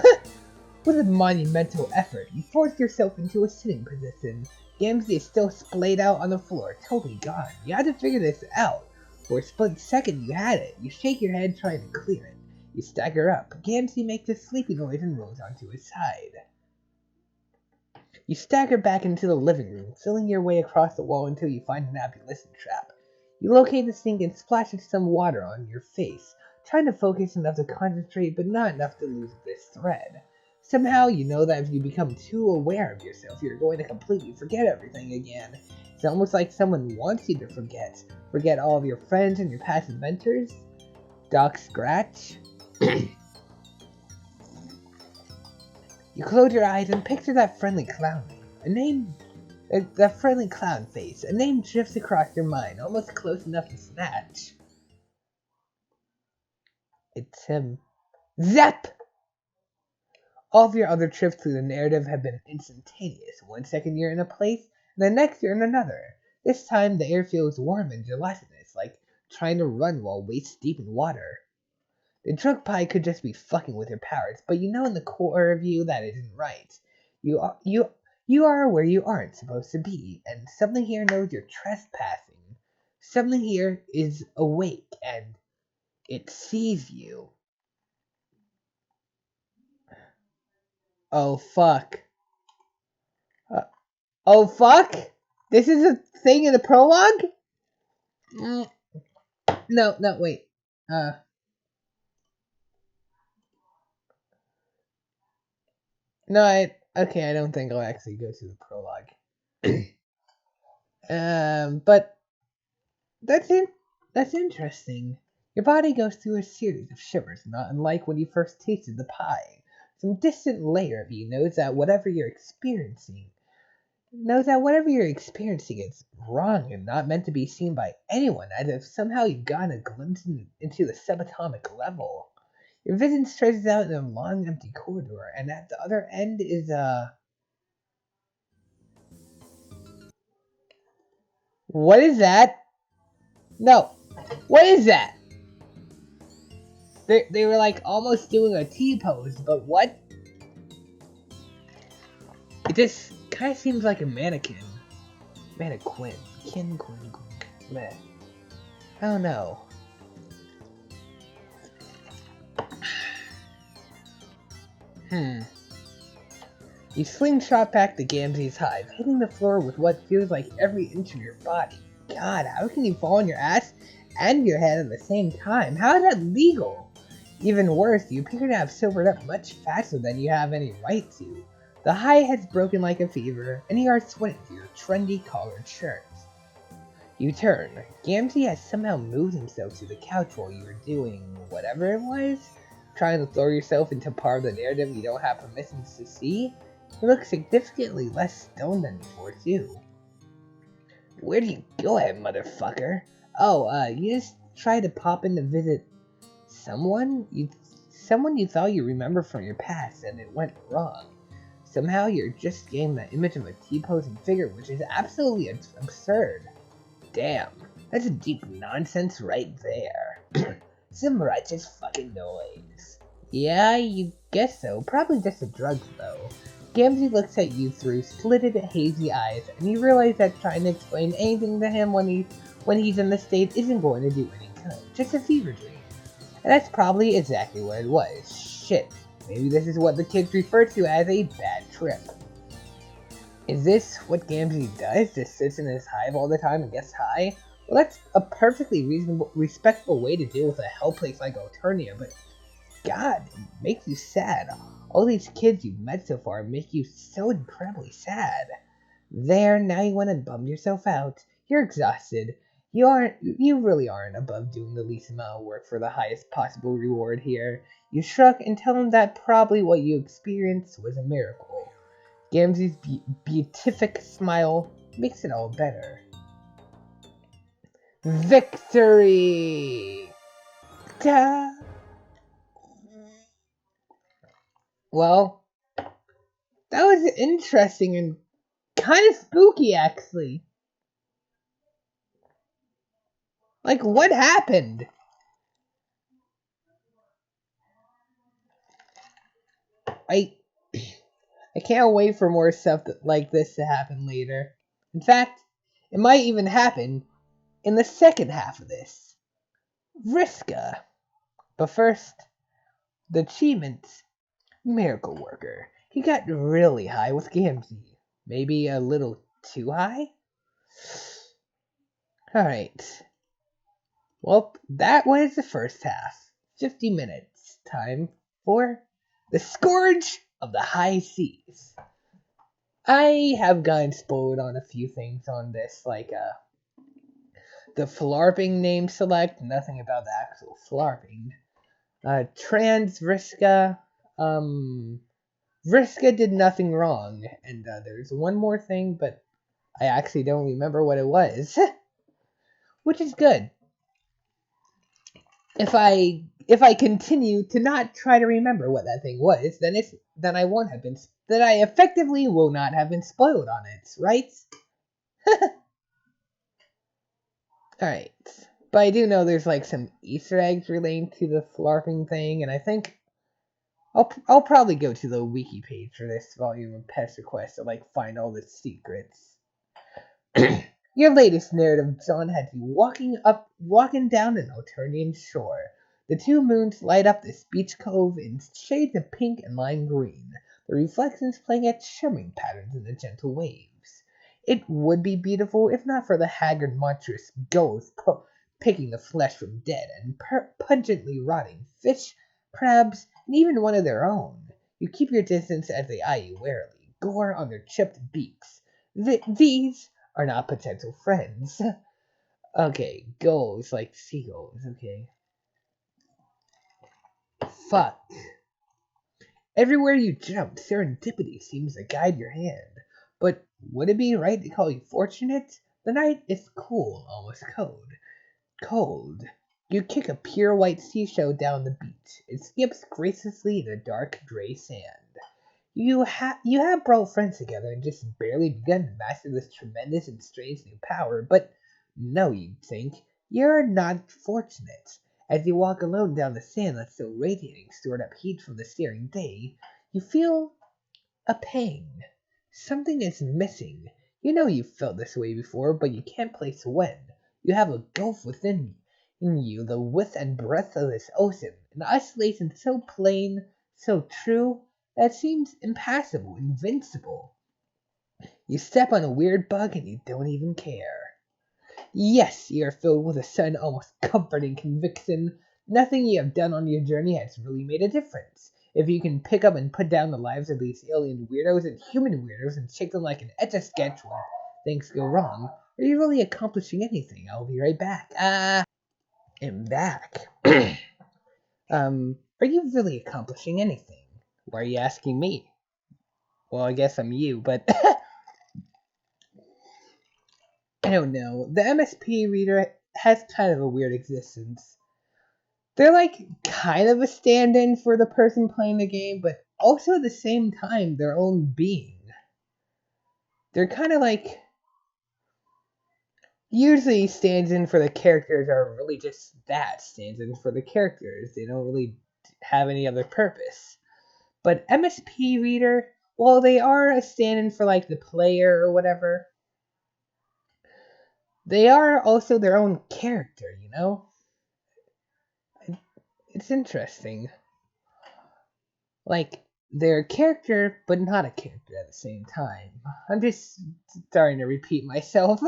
With a monumental effort, you forced yourself into a sitting position. Gamzee is still splayed out on the floor, totally gone. You had to figure this out. For a split second, you had it. You shake your head, trying to clear it. You stagger up. Gamzee makes a sleepy noise and rolls onto his side. You stagger back into the living room, filling your way across the wall until you find an abolition trap. You locate the sink and splash some water on your face, trying to focus enough to concentrate, but not enough to lose this thread. Somehow, you know that if you become too aware of yourself, you're going to completely forget everything again. It's almost like someone wants you to forget. Forget all of your friends and your past adventures. Doc Scratch. You close your eyes and picture that friendly clown name. That friendly clown face. A name drifts across your mind, almost close enough to snatch. It's him. Zap! All of your other trips through the narrative have been instantaneous. 1 second you're in a place, and the next you're in another. This time the air feels warm and gelatinous, like trying to run while waist deep in water. The drunk pie could just be fucking with your powers, but you know in the core of you that isn't right. You are where you aren't supposed to be, and something here knows you're trespassing. Something here is awake, and it sees you. Oh fuck. Oh fuck? This is a thing in the prologue? No, wait. No, okay, I don't think I'll actually go through the prologue. But that's interesting. Your body goes through a series of shivers, not unlike when you first tasted the pie. Some distant layer of you knows that whatever you're experiencing is wrong and not meant to be seen by anyone, as if somehow you've gotten a glimpse into the subatomic level. Your vision stretches out in a long, empty corridor, and at the other end is a... What is that? No. What is that? They were like almost doing a T-pose, but what? It just kind of seems like a mannequin. Mannequin. Meh. I don't know. You slingshot back to Gamzee's hive, hitting the floor with what feels like every inch of your body. God, how can you fall on your ass and your head at the same time? How is that legal? Even worse, you appear to have sobered up much faster than you have any right to. The high has broken like a fever, and you are sweating through your trendy collared shirt. You turn. Gamzee has somehow moved himself to the couch while you were doing whatever it was, trying to throw yourself into part of the narrative you don't have permissions to see. You look significantly less stoned than before, too. Where do you go at, motherfucker? Oh, you just tried to pop in to visit someone you thought you remember from your past, and it went wrong. Somehow you're just getting the image of a T-posing figure, which is absolutely absurd. Damn, that's a deep nonsense right there. Some righteous fucking noise. Yeah, you guess so. Probably just the drugs, though. Gamzee looks at you through slitted, hazy eyes, and you realize that trying to explain anything to him when he's in this state isn't going to do any good. Just a fever dream. And that's probably exactly what it was. Shit. Maybe this is what the kids refer to as a bad trip. Is this what Gamzee does? Just sits in his hive all the time and gets high? Well, that's a perfectly respectful way to deal with a hell place like Alternia, but God, it makes you sad. All these kids you've met so far make you so incredibly sad. There, now you went and bummed yourself out. You're exhausted. You really aren't above doing the least amount of work for the highest possible reward here. You shrug and tell him that probably what you experienced was a miracle. Gamzee's beatific smile makes it all better. Victory! Ta! Well, that was interesting and kind of spooky, actually. Like, what happened? I can't wait for more stuff like this to happen later. In fact, it might even happen in the second half of this. Vriska. But first, the achievements. Miracle Worker. He got really high with Gamzee. Maybe a little too high? Alright. Well, that was the first half. 50 minutes. Time for the Scourge of the High Seas. I have gotten spoiled on a few things on this, like the Flarping name select, nothing about the actual Flarping. Trans Vriska, Vriska did nothing wrong, and there's one more thing, but I actually don't remember what it was, which is good. If I continue to not try to remember what that thing was, then I won't have been, then I effectively will not have been spoiled on it, right? Alright, but I do know there's like some Easter eggs relating to the Flarping thing, and I think I'll probably go to the wiki page for this volume of Pesterquest to like find all the secrets. Your latest narrative, John, had you walking down an Alternian shore. The two moons light up this beach cove in shades of pink and lime green, the reflections playing at shimmering patterns in the gentle waves. It would be beautiful if not for the haggard, monstrous gulls picking the flesh from dead and pungently rotting fish, crabs, and even one of their own. You keep your distance as they eye you warily, gore on their chipped beaks. These are not potential friends. Okay, gulls like seagulls, okay. Fuck. Everywhere you jump, serendipity seems to guide your hand. But would it be right to call you fortunate? The night is cool, almost cold. Cold. You kick a pure white seashell down the beach. It skips graciously in the dark gray sand. You have brought friends together and just barely begun to master this tremendous and strange new power, but no, you'd think, you're not fortunate. As you walk alone down the sand that's still radiating, stored up heat from the searing day, you feel a pang. Something is missing. You know you've felt this way before, but you can't place when. You have a gulf within you, the width and breadth of this ocean, an isolation so plain, so true, that seems impassable, invincible. You step on a weird bug and you don't even care. Yes, you are filled with a sudden, almost comforting conviction. Nothing you have done on your journey has really made a difference. If you can pick up and put down the lives of these alien weirdos and human weirdos and shake them like an etch-a-sketch when things go wrong, are you really accomplishing anything? I'll be right back. I'm back. Are you really accomplishing anything? Why are you asking me? Well, I guess I'm you, but I don't know. The MSP reader has kind of a weird existence. They're like kind of a stand-in for the person playing the game, but also at the same time their own being. They're kind of like usually stands in for the characters are really just that, stands in for the characters. They don't really have any other purpose. But MSP reader, while they are a stand-in for like the player or whatever, they are also their own character, you know? It's interesting. Like, they're a character, but not a character at the same time. I'm just starting to repeat myself.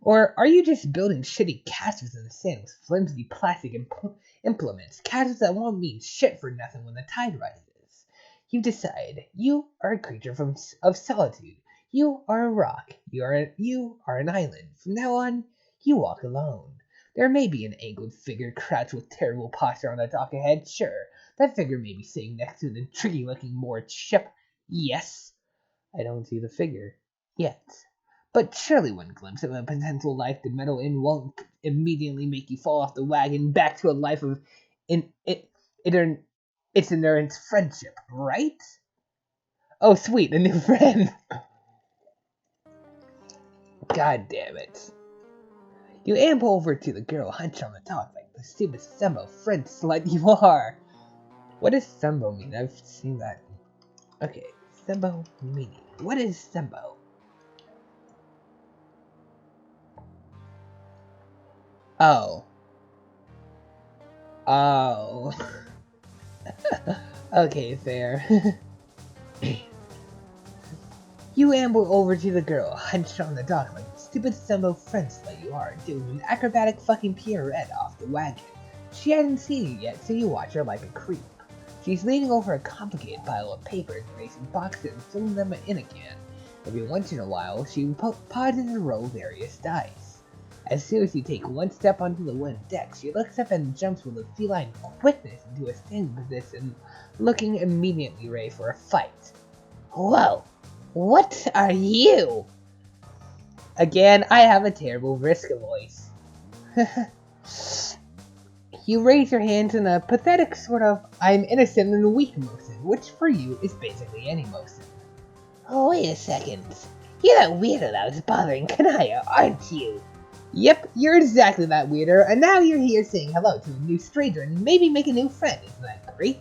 Or are you just building shitty castles in the sand with flimsy plastic implements? Castles that won't mean shit for nothing when the tide rises. You decide. You are a creature of solitude. You are a rock. You are an island. From now on, you walk alone. There may be an angled figure crouched with terrible posture on the dock ahead, sure. That figure may be sitting next to an intriguing-looking moored ship. Yes. I don't see the figure. Yet. But surely one glimpse of a potential life to meddle in won't immediately make you fall off the wagon back to a life of itinerant friendship, right? Oh, sweet, a new friend. God damn it. You amble over to the girl hunched on the dog like the stupid Sembo French slut you are. What does Sembo mean? I've seen that. Okay, Sembo meaning. What is Sembo? Oh. Oh. Okay, fair. You amble over to the girl, hunched on the dock like the stupid Sembo French that you are, doing an acrobatic fucking pirouette off the wagon. She hasn't seen you yet, so you watch her like a creep. She's leaning over a complicated pile of papers, erasing boxes and filling them in again. Every once in a while, she pauses to roll various dice. As soon as you take one step onto the wooden deck, she looks up and jumps with a feline quickness into a standing position, looking immediately ready for a fight. Whoa! What are you? Again, I have a terrible Vriska voice. You raise your hands in a pathetic sort of I'm innocent and weak motion, which for you is basically any motion. Oh, wait a second. You're that weirdo that was bothering Kanaya, aren't you? Yep, you're exactly that weirdo, and now you're here saying hello to a new stranger and maybe make a new friend. Isn't that great?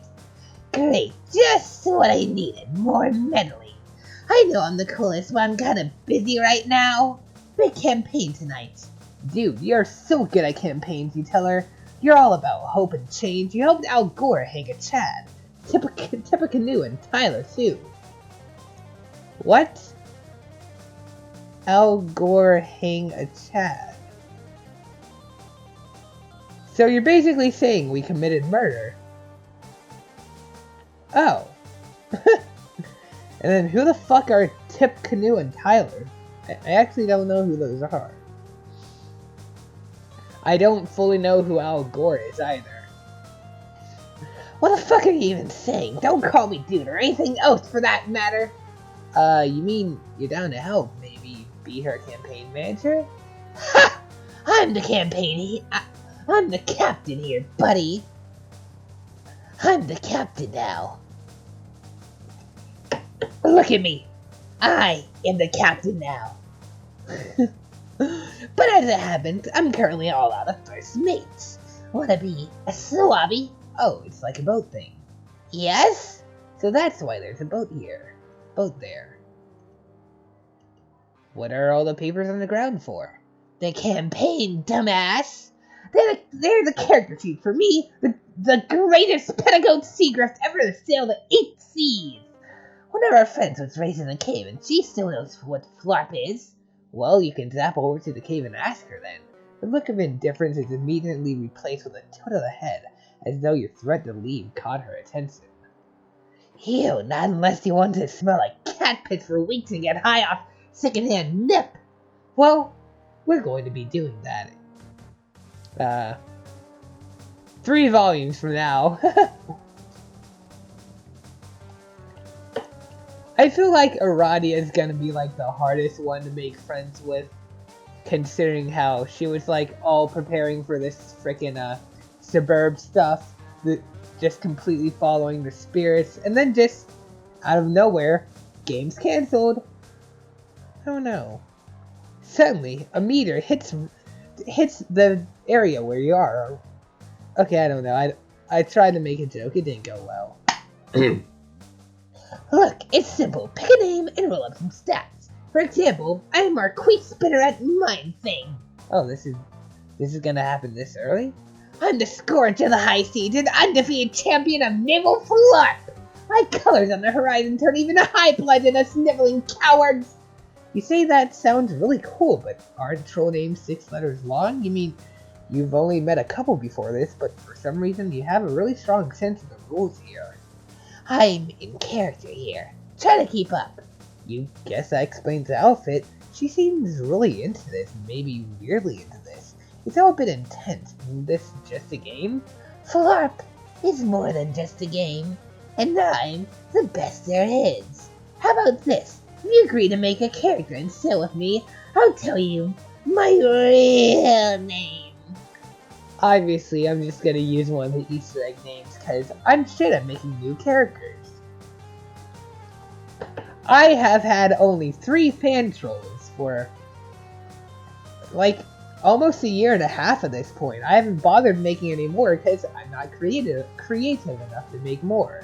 Great, just what I needed, more meddling. I know I'm the coolest, but I'm kinda busy right now. Big campaign tonight. Dude, you're so good at campaigns, you tell her. You're all about hope and change. You helped Al Gore hang a Chad. Tippecanoe and Tyler, too. What? Al Gore hang a Chad. So you're basically saying we committed murder. Oh. And then who the fuck are Tippecanoe and Tyler? I actually don't know who those are. I don't fully know who Al Gore is either. What the fuck are you even saying? Don't call me dude or anything else for that matter. You mean you're down to help? Maybe be her campaign manager? Ha! I'm the I'm the captain here, buddy. I'm the captain now. Look at me. I am the captain now. But as it happens, I'm currently all out of first mates. Wanna be a swabby? Oh, it's like a boat thing. Yes? So that's why there's a boat here. Boat there. What are all the papers on the ground for? The campaign, dumbass! They're the character sheet for me, the greatest pedagogue seagraft ever to sail the 8 seas! One of our friends was raised in a cave, and she still knows what FLARP is. Well, you can zap over to the cave and ask her then. The look of indifference is immediately replaced with a tilt of the head, as though your threat to leave caught her attention. Ew, not unless you want to smell like cat piss for weeks and get high off secondhand nip. Well, we're going to be doing that. 3 volumes from now. I feel like Aradia is gonna be like the hardest one to make friends with, considering how she was like all preparing for this frickin' suburb stuff, just completely following the spirits, and then just out of nowhere, game's cancelled. Oh no. Suddenly, a meteor hits the area where you are. Okay, I don't know. I tried to make a joke. It didn't go well. Look, it's simple. Pick a name and roll up some stats. For example, I'm Marquis Spinneret Mind Thing. Oh, this is gonna happen this early? I'm the Scourge of the High Seas and undefeated champion of naval FLARP. My colors on the horizon turn even the high blood into sniveling cowards. You say that sounds really cool, but aren't troll names 6 letters long? You mean you've only met a couple before this, but for some reason you have a really strong sense of the rules here. I'm in character here. Try to keep up. You guess that explains the outfit. She seems really into this, maybe weirdly into this. It's all a bit intense. Isn't this just a game? FLARP is more than just a game, and I'm the best there is. How about this? you agree to make a character and sail with me, I'll tell you my real name. Obviously, I'm just gonna use one of the Easter egg names because I'm shit at making new characters. I have had only 3 fan trolls for like almost a year and a half at this point. I haven't bothered making any more because I'm not creative enough to make more.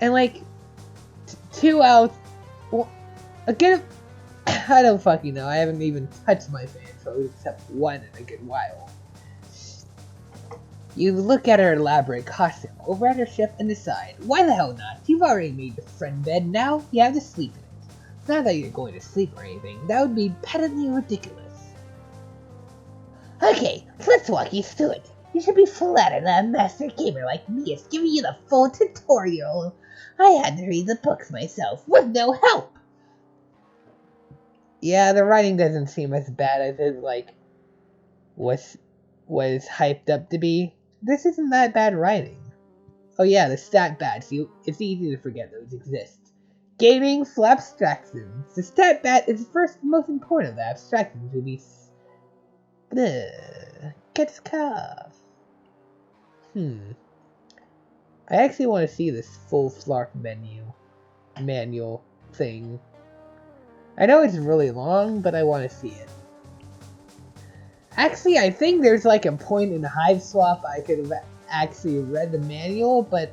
And like 2 out, well, again, I don't fucking know. I haven't even touched my fan trolls except one in a good while. You look at her elaborate costume over at her ship and decide, why the hell not? You've already made your friend bed, now you have to sleep in it. Not that you're going to sleep or anything, that would be patently ridiculous. Okay, let's walk you through it. You should be flattered that a master gamer like me is giving you the full tutorial. I had to read the books myself, with no help. Yeah, the writing doesn't seem as bad as it, was hyped up to be. This isn't that bad writing. Oh yeah, the stat badge. It's easy to forget those exist. Gaming for abstractions. The stat badge is the first and most important of the abstractions to be... Gets cough. I actually want to see this full Flark manual thing. I know it's really long, but I want to see it. Actually, I think there's like a point in Hive Swap I could have actually read the manual, but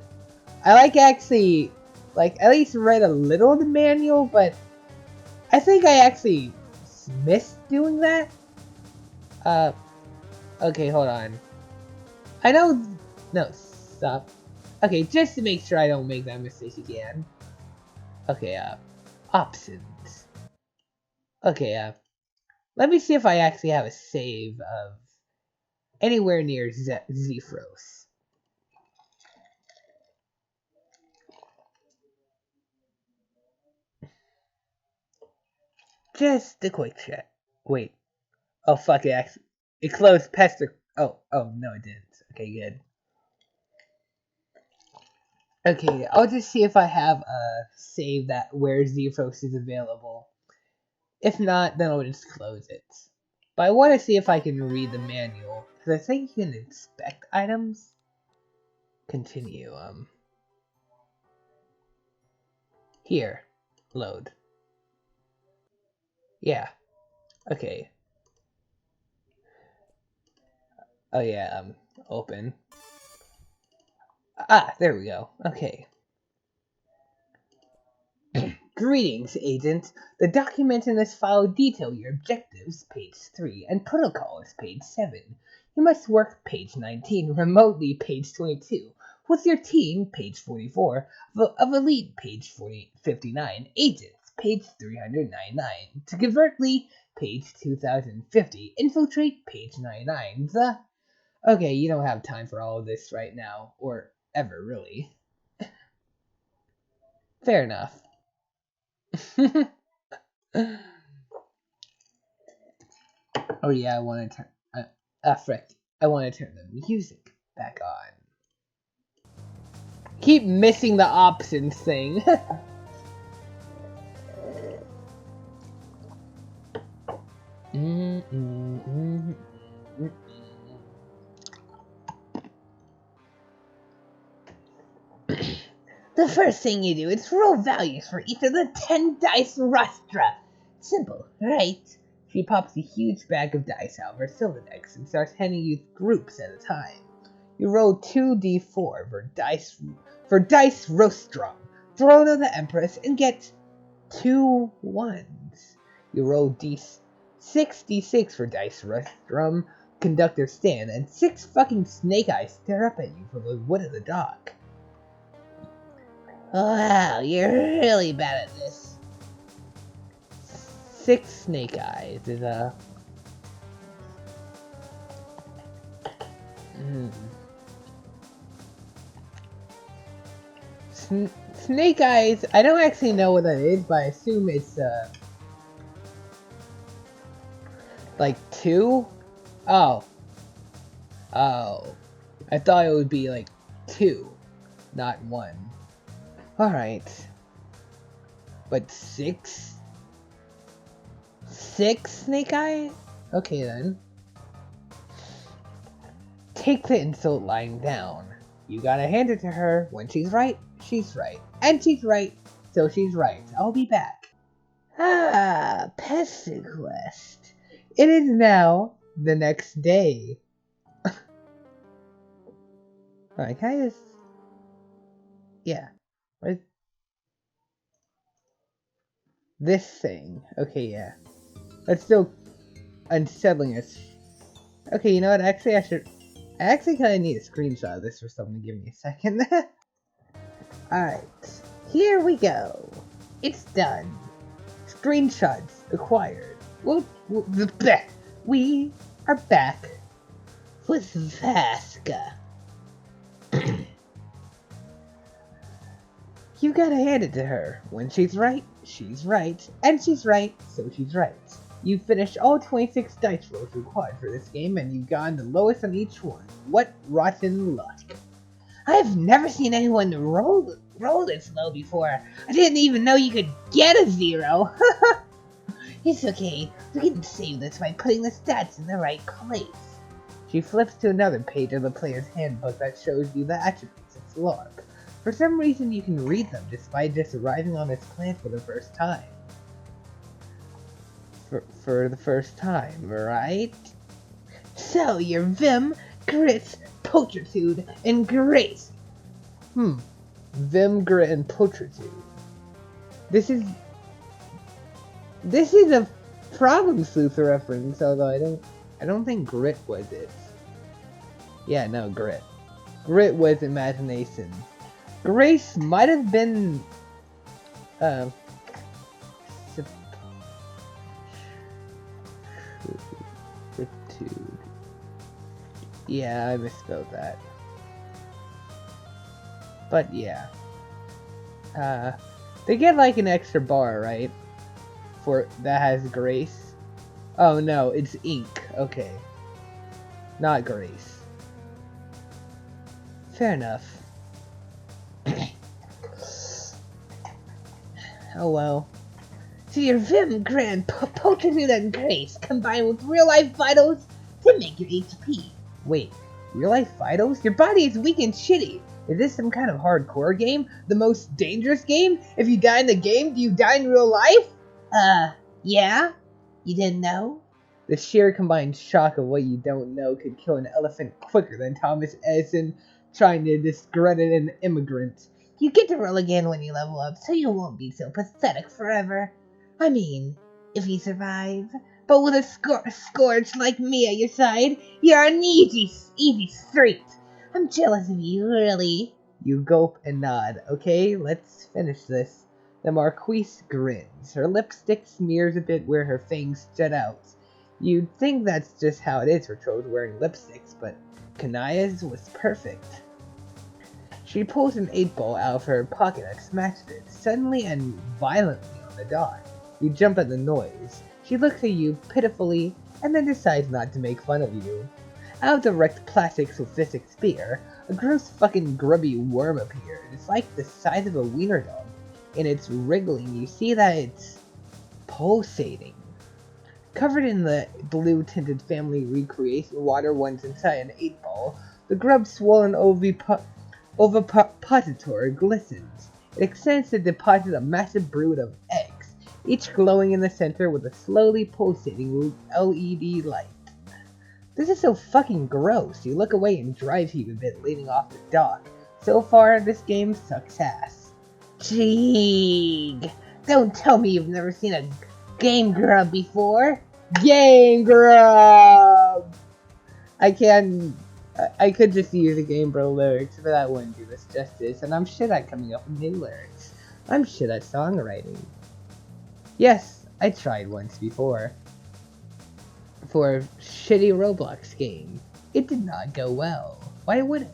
I actually at least read a little of the manual, but I think I actually missed doing that. Okay, hold on. I know, no, stop. Okay, just to make sure I don't make that mistake again. Okay, options. Okay, let me see if I actually have a save of anywhere near Zefros. Just a quick check. Wait. Oh, fuck it. It closed Oh, no, it didn't. Okay, good. Okay, I'll just see if I have a save that where Zefros is available. If not, then I'll just close it. But I want to see if I can read the manual, because I think you can inspect items. Continue, Here. Load. Yeah. Okay. Oh yeah, open. Ah, there we go. Okay. Greetings, Agent. The documents in this file detail your objectives, page 3, and protocols, page 7. You must work, page 19, remotely, page 22, with your team, page 44, of Elite, page 59, Agents, page 399, to covertly, page 2050, infiltrate, page 99, Okay, you don't have time for all of this right now, or ever, really. Fair enough. Oh yeah, I want to turn... frick. I want to turn the music back on. Keep missing the options thing. The first thing you do is roll values for each of the 10 dice rostra. Simple, right? She pops a huge bag of dice out of her silver decks and starts handing you groups at a time. You roll 2d4 for dice rostrum, throne of the Empress, and get 2 ones. You roll 6d6 for dice rostrum, conductor stand, and 6 fucking snake eyes stare up at you from the wood of the dock. Wow, you're really bad at this. 6 snake eyes is Snake eyes, I don't actually know what that is, but I assume it's like 2? Oh. I thought it would be like 2, not 1. Alright. But 6? 6, Snake Eye? Okay then. Take the insult lying down. You gotta hand it to her. When she's right, she's right. And she's right, so she's right. I'll be back. Ah, Pesterquest. It is now the next day. Alright, can I just... Yeah. What? This thing. Okay, yeah. That's still unsettling us. Okay, you know what? Actually, I actually kind of need a screenshot of this for someone to give me a second. Alright. Here we go. It's done. Screenshots acquired. We are back with Vasca. You gotta hand it to her. When she's right, and she's right, so she's right. You finished all 26 dice rolls required for this game, and you've gotten the lowest on each one. What rotten luck. I've never seen anyone roll this low before. I didn't even know you could get a 0. It's okay. We can save this by putting the stats in the right place. She flips to another page of the player's handbook that shows you the attributes of Flark. For some reason, you can read them despite just arriving on this planet for the first time. For the first time, right? So, you're Vim, Grit, Pulchritude, and Grace. Vim, Grit, and Pulchritude. This is a Problem Sleuth reference, although I don't think Grit was it. Yeah, no, Grit. Grit was imagination. Grace might have been yeah, I misspelled that. But yeah. They get like an extra bar, right? For that has Grace. Oh no, it's ink. Okay. Not Grace. Fair enough. Oh well. So your Vim, Grand, Pulchritude, and Grace combined with real-life vitals to make your HP. Wait, real-life vitals? Your body is weak and shitty. Is this some kind of hardcore game? The most dangerous game? If you die in the game, do you die in real life? Yeah? You didn't know? The sheer combined shock of what you don't know could kill an elephant quicker than Thomas Edison trying to discredit an immigrant. You get to roll again when you level up, so you won't be so pathetic forever. I mean, if you survive. But with a scourge like me at your side, you're an easy street. I'm jealous of you, really. You gulp and nod. Okay, let's finish this. The Marquise grins. Her lipstick smears a bit where her fangs jut out. You'd think that's just how it is for trolls wearing lipsticks, but Kanaya's was perfect. She pulls an 8-ball out of her pocket and smashes it, suddenly and violently on the dot. You jump at the noise. She looks at you pitifully, and then decides not to make fun of you. Out of the wrecked plastic sophistic spear, a gross fucking grubby worm appears. It's like the size of a wiener dog. In its wriggling, you see that it's pulsating. Covered in the blue-tinted family recreation water once inside an 8-ball, the grub's swollen ovipositor glistens. It extends to deposit a massive brood of eggs, each glowing in the center with a slowly pulsating LED light. This is so fucking gross. You look away and drive heave a bit, leaning off the dock. So far, this game sucks ass. Jeeg! Don't tell me you've never seen a Game Grub before. Game Grub! I could just use the Game Bro lyrics, but that wouldn't do this justice, and I'm shit at coming up with new lyrics. I'm shit at songwriting. Yes, I tried once before. For a shitty Roblox game. It did not go well. Why would it?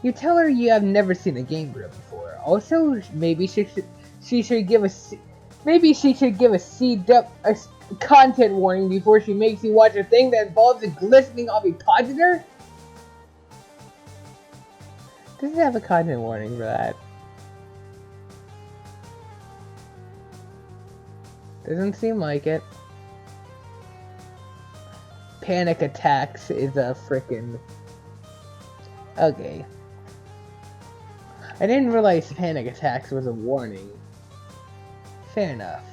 You tell her you have never seen a Game Grub before. Also, maybe she should give a content warning before she makes you watch a thing that involves a glistening ovipositor. Does it have a content warning for that? Doesn't seem like it. Panic attacks is a frickin'... Okay. I didn't realize panic attacks was a warning. Fair enough.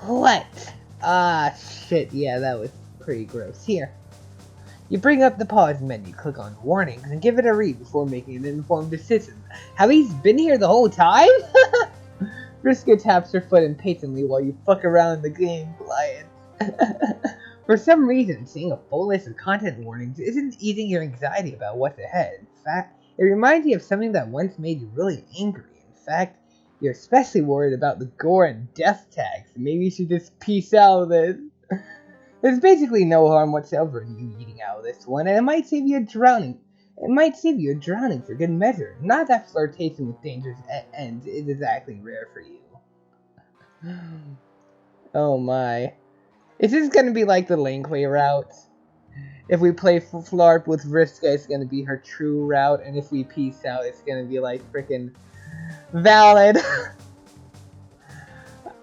What? Ah, shit, yeah, that was pretty gross. Here. You bring up the pause menu, click on warnings, and give it a read before making an informed decision. Have he been here the whole time? Vriska taps her foot impatiently while you fuck around in the game, client. For some reason, seeing a full list of content warnings isn't easing your anxiety about what's ahead. In fact, it reminds you of something that once made you really angry. In fact, you're especially worried about the gore and death tags. Maybe you should just peace out of this. There's basically no harm whatsoever in you eating out of this one, and it might save you a drowning. It might save you a drowning for good measure. Not that flirtation with dangerous ends is exactly rare for you. Oh my. Is this gonna be like the Lankway route? If we play Flarp with Vriska, it's gonna be her true route, and if we peace out, it's gonna be like frickin' valid.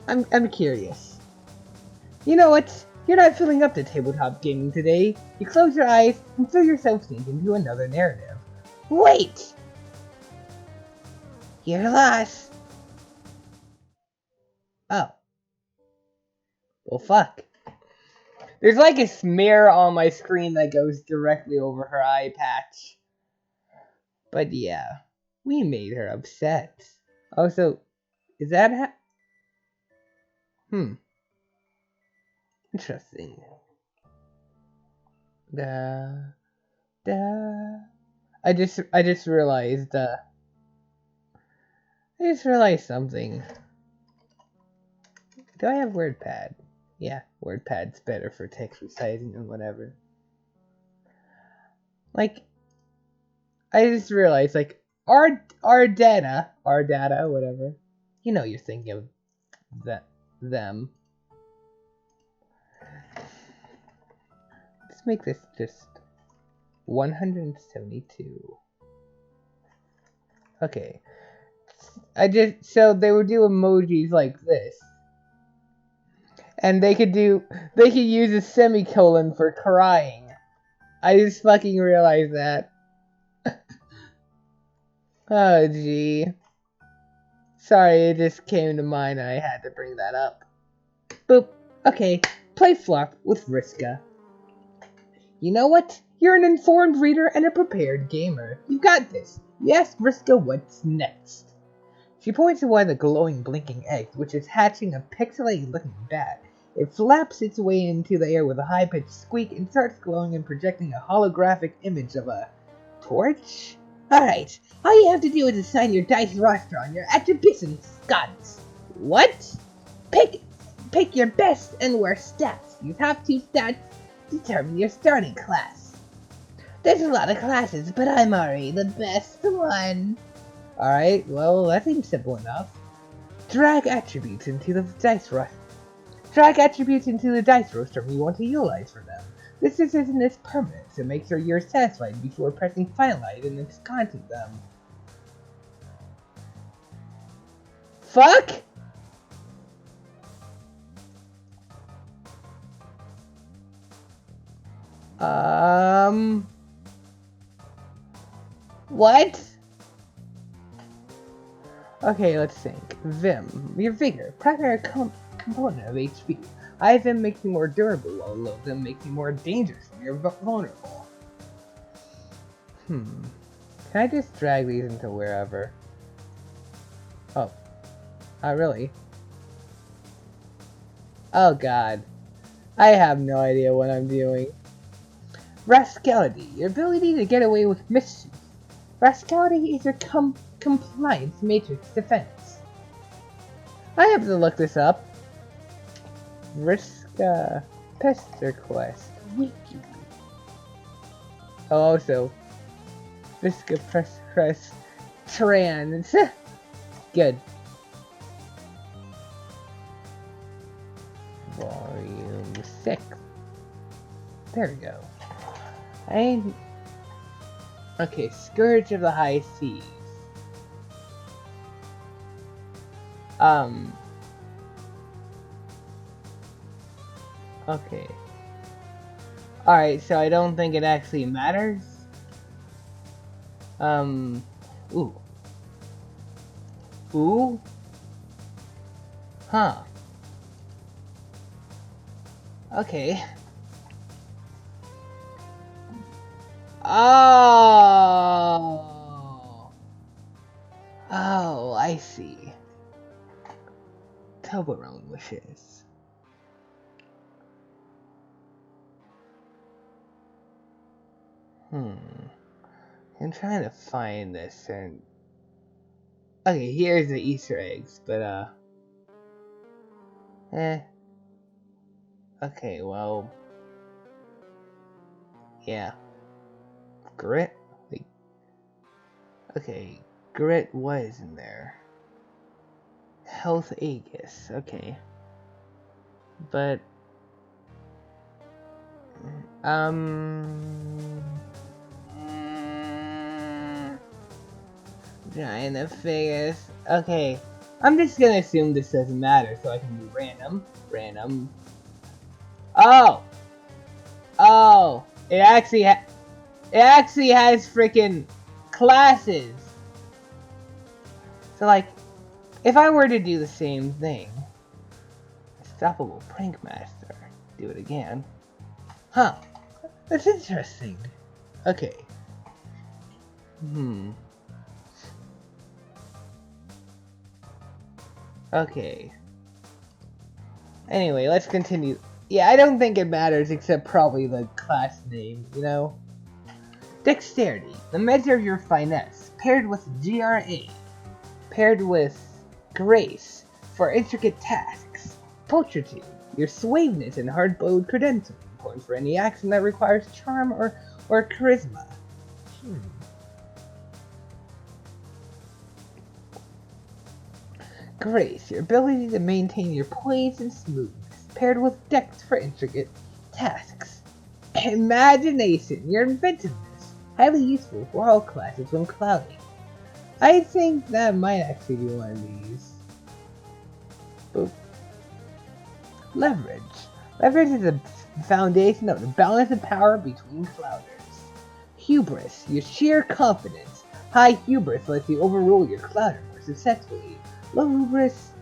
I'm curious. You know what? You're not filling up to tabletop gaming today. You close your eyes and feel yourself sink into another narrative. Wait! You're lost. Oh. Well, fuck. There's like a smear on my screen that goes directly over her eye patch. But yeah, we made her upset. Also, is that interesting. I just realized something. Do I have WordPad? Yeah, WordPad's better for text resizing and whatever. Like, I just realized, like, our data, whatever. You know you're thinking of them. Let's make this just 172. Okay. So they would do emojis like this. And they could use a semicolon for crying. I just fucking realized that. Oh, gee. Sorry, it just came to mind and I had to bring that up. Boop. Okay, play Flop with Vriska. You know what? You're an informed reader and a prepared gamer. You got this. You ask Vriska what's next. She points to one of the glowing, blinking eggs, which is hatching a pixelated-looking bat. It flaps its way into the air with a high-pitched squeak and starts glowing and projecting a holographic image of a torch? Alright, all you have to do is assign your dice roster on your attribution sconce. What? Pick your best and worst stats. Your top 2 stats determine your starting class. There's a lot of classes, but I'm already the best one. Alright, well, that seems simple enough. Drag attributes into the dice roster. You want to utilize for them. This decision is permanent, so make sure you're satisfied before pressing finalize and ensconcing them. Fuck? What? Okay, let's think. Vim, your vigor, primary component of HP. High Vim makes you more durable, while low Vim makes you more dangerous when you're vulnerable. Can I just drag these into wherever? Oh. Really? Oh god. I have no idea what I'm doing. Rascality, your ability to get away with mischief. Rascality is your compliance matrix defense. I have to look this up. Vriska Pesterquest Wiki. Oh, also Vriska Pesterquest Trans. Good. Volume 6. There we go. Okay, Scourge of the High Seas. Um. Okay. Alright, so I don't think it actually matters. Ooh. Ooh? Huh. Okay. Oh. Oh, I see. Toblerone wishes. I'm trying to find this and... Okay, here's the Easter eggs, but okay, well... Yeah. Grit? Like... Okay, Grit was in there. Health Aegis, okay. But... Giant Vegas. Okay. I'm just gonna assume this doesn't matter, so I can do random. Random. Oh! Oh! It actually has freaking classes! So like, if I were to do the same thing, Unstoppable Prank Master, do it again. Huh. That's interesting. Okay. Okay. Anyway, let's continue. Yeah, I don't think it matters except probably the class name, you know? Dexterity, the measure of your finesse, paired with GRA, paired with Grace for intricate tasks. Pulchritude, your suaveness and hard-bowed credential, important for any action that requires charm or charisma. Grace, your ability to maintain your poise and smoothness, paired with Dex for intricate tasks. Imagination, your inventiveness, highly useful for all classes when clouding. I think that might actually be one of these. Boop. Leverage. Leverage is the foundation of the balance of power between clouders. Hubris, your sheer confidence. High hubris lets you overrule your clouder more successfully. Low hubris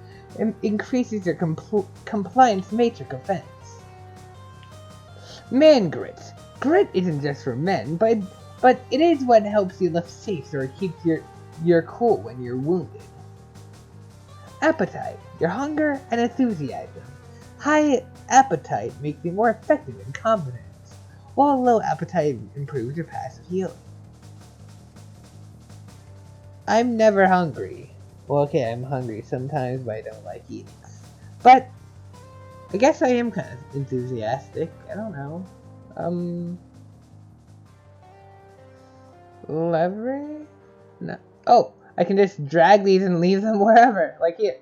increases your compliance matrix offense. Man grit. Grit isn't just for men, but it is what helps you lift safes or keeps your cool when you're wounded. Appetite. Your hunger and enthusiasm. High appetite makes you more effective in confidence, while low appetite improves your passive healing. I'm never hungry. Well, okay, I'm hungry sometimes, but I don't like eating. But I guess I am kind of enthusiastic. I don't know. Leverage? No. Oh, I can just drag these and leave them wherever. Like here.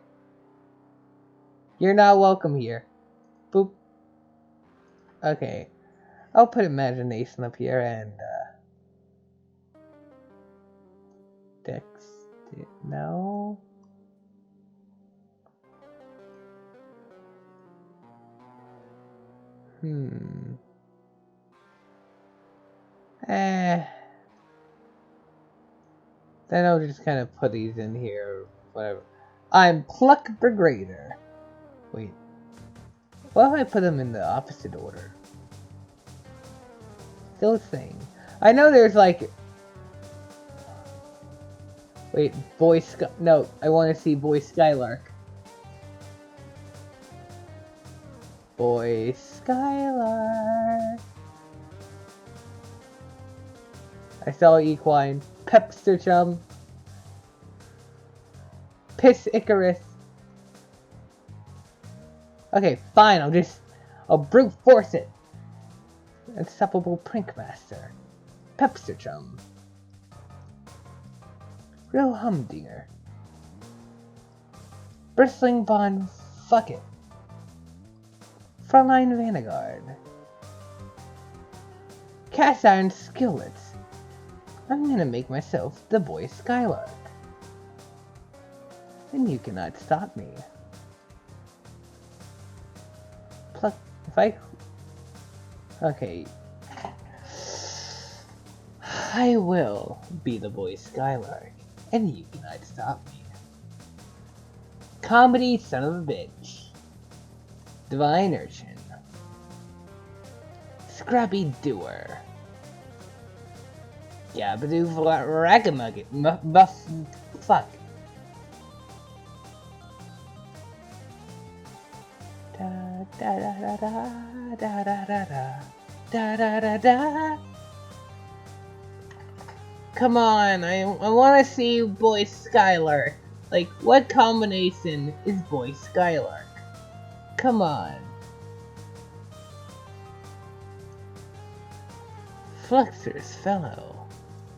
You're not welcome here. Boop. Okay. I'll put imagination up here and Dex. No. Then I'll just kind of put these in here, whatever. I'm Pluck Brigader. Wait. What if I put them in the opposite order? Still thing. I know there's like... Wait, No, I want to see Boy Skylark. Boy Skylark. I saw Equine. Pepsterchum. Piss Icarus. Okay, fine, I'll brute force it. Unstoppable Prankmaster. Pepsterchum. Real Humdinger. Bristling Bond, fuck it. Frontline Vanguard. Cast Iron Skillets. I'm gonna make myself the Boy Skylark. and you cannot stop me. Pluck. If I. Okay. I will be the boy Skylark, and you cannot stop me. Comedy son of a bitch. Divine Urchin. Scrappy Doer. Gabadoo Ragamuggit. Fuck. Da da da da da da da da da da da. Come on, I want to see Boy Skylark. Like, what combination is Boy Skylark? Come on. Fluxer's fellow.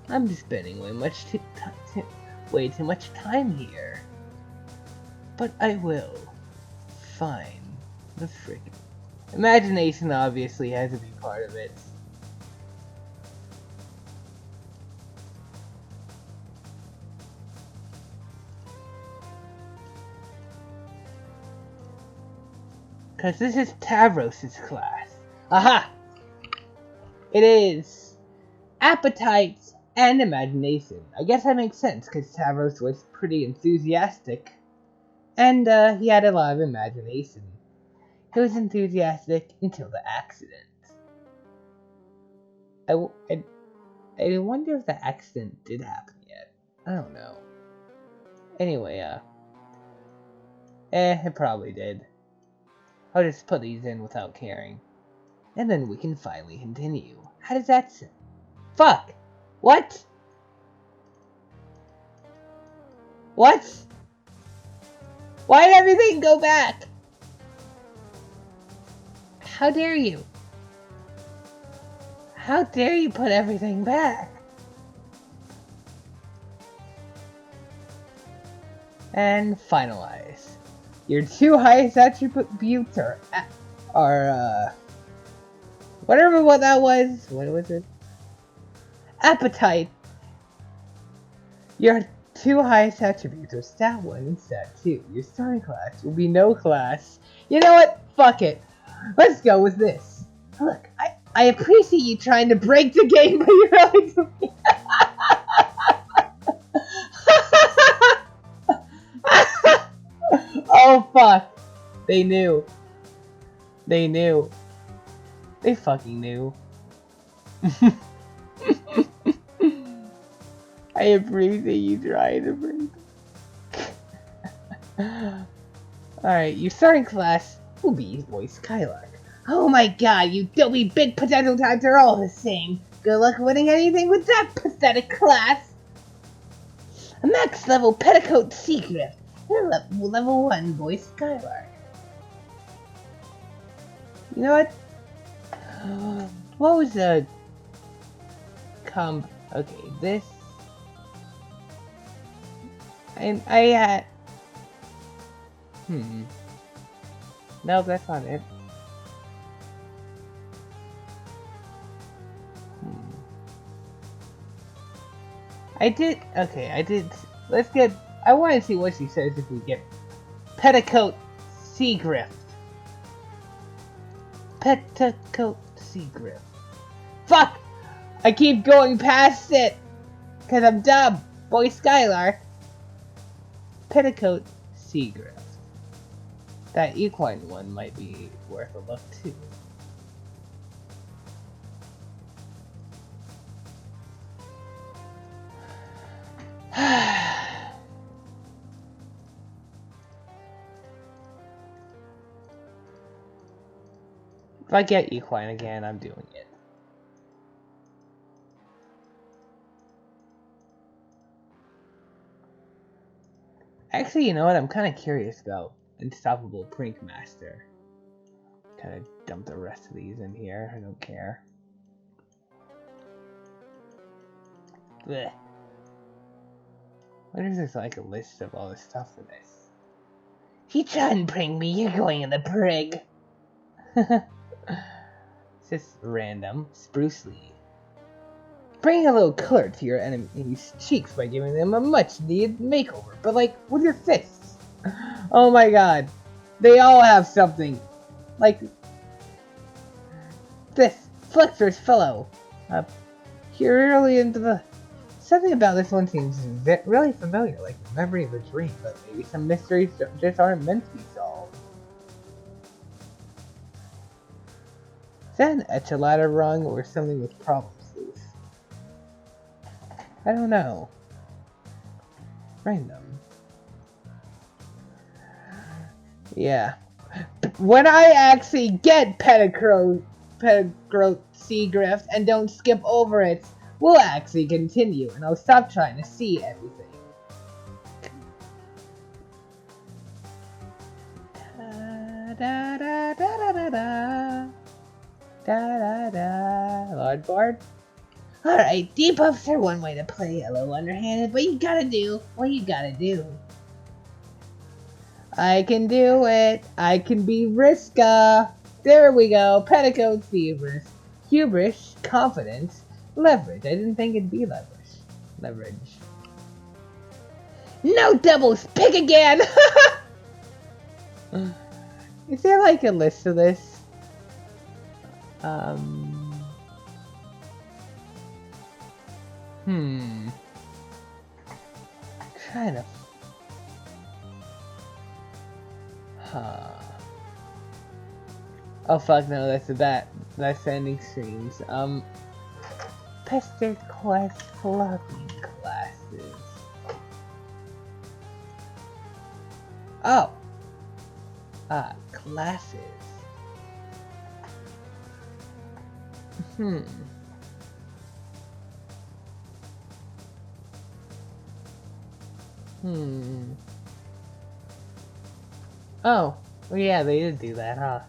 I'm spending way too much time here. But I will find the freaking... Imagination obviously has to be part of it. Cause this is Tavros' class. Aha! It is appetite and imagination. I guess that makes sense, because Tavros was pretty enthusiastic. And he had a lot of imagination. He was enthusiastic until the accident. I wonder if the accident did happen yet. I don't know. Anyway, it probably did. I'll just put these in without caring. And then we can finally continue. How does that sound? Fuck! What? What? Why did everything go back? How dare you? How dare you put everything back? And finalize. Your two highest attributes are whatever what that was. What was it? Appetite. Your two highest attributes are Stat 1 and Stat 2. Your starting class will be no class. You know what? Fuck it. Let's go with this. Look, I appreciate you trying to break the game, but you're really to me. Oh fuck. They knew. They knew. They fucking knew. I appreciate you trying to break. Alright, your starting class will be Boy Skylark. Oh my god, you dopey big potato types are all the same. Good luck winning anything with that pathetic class. A max level petticoat secret. Level 1 Boy Skylark. You know what? What was the okay, this I had no, that's not it. I did let's get I want to see what she says if we get Petticoat Seagrift. Petticoat Seagrift. Fuck! I keep going past it! Cause I'm dumb! Boy Skylark. Petticoat Seagrift. That equine one might be worth a look too. If I get equine again, I'm doing it. Actually, you know what? I'm kind of curious about Unstoppable Prank Master. Kind of dump the rest of these in here. I don't care. Blech. What is this, like a list of all the stuff for this? If you try and prank me, you're going in the prig. It's just random. Spruce Lee. Bring a little color to your enemy's cheeks by giving them a much-needed makeover, but like, with your fists. Oh my god. They all have something. Like this Flexor's fellow. Here early into the... Something about this one seems really familiar, like the memory of a dream, but maybe some mysteries just aren't meant to be solved. Is that an enchilada rung or something with problems loose? I don't know. Random. Yeah. When I actually get Pettigrew Seagrift and don't skip over it, we'll actually continue, and I'll stop trying to see everything. Da da da da da da da da da. Lord Bard. Alright, debuffs are one way to play, a little underhanded, but you gotta do what you gotta do. I can do it. I can be Vriska. There we go. Petticoat Hubris. Hubris. Confidence. Leverage. I didn't think it'd be leverage. Leverage. No doubles! Pick again! Is there like a list of this? Trying to... Oh fuck no, that's ending streams. Pesterquest flopping classes. Oh! Classes. Oh, well, yeah, they did do that, huh?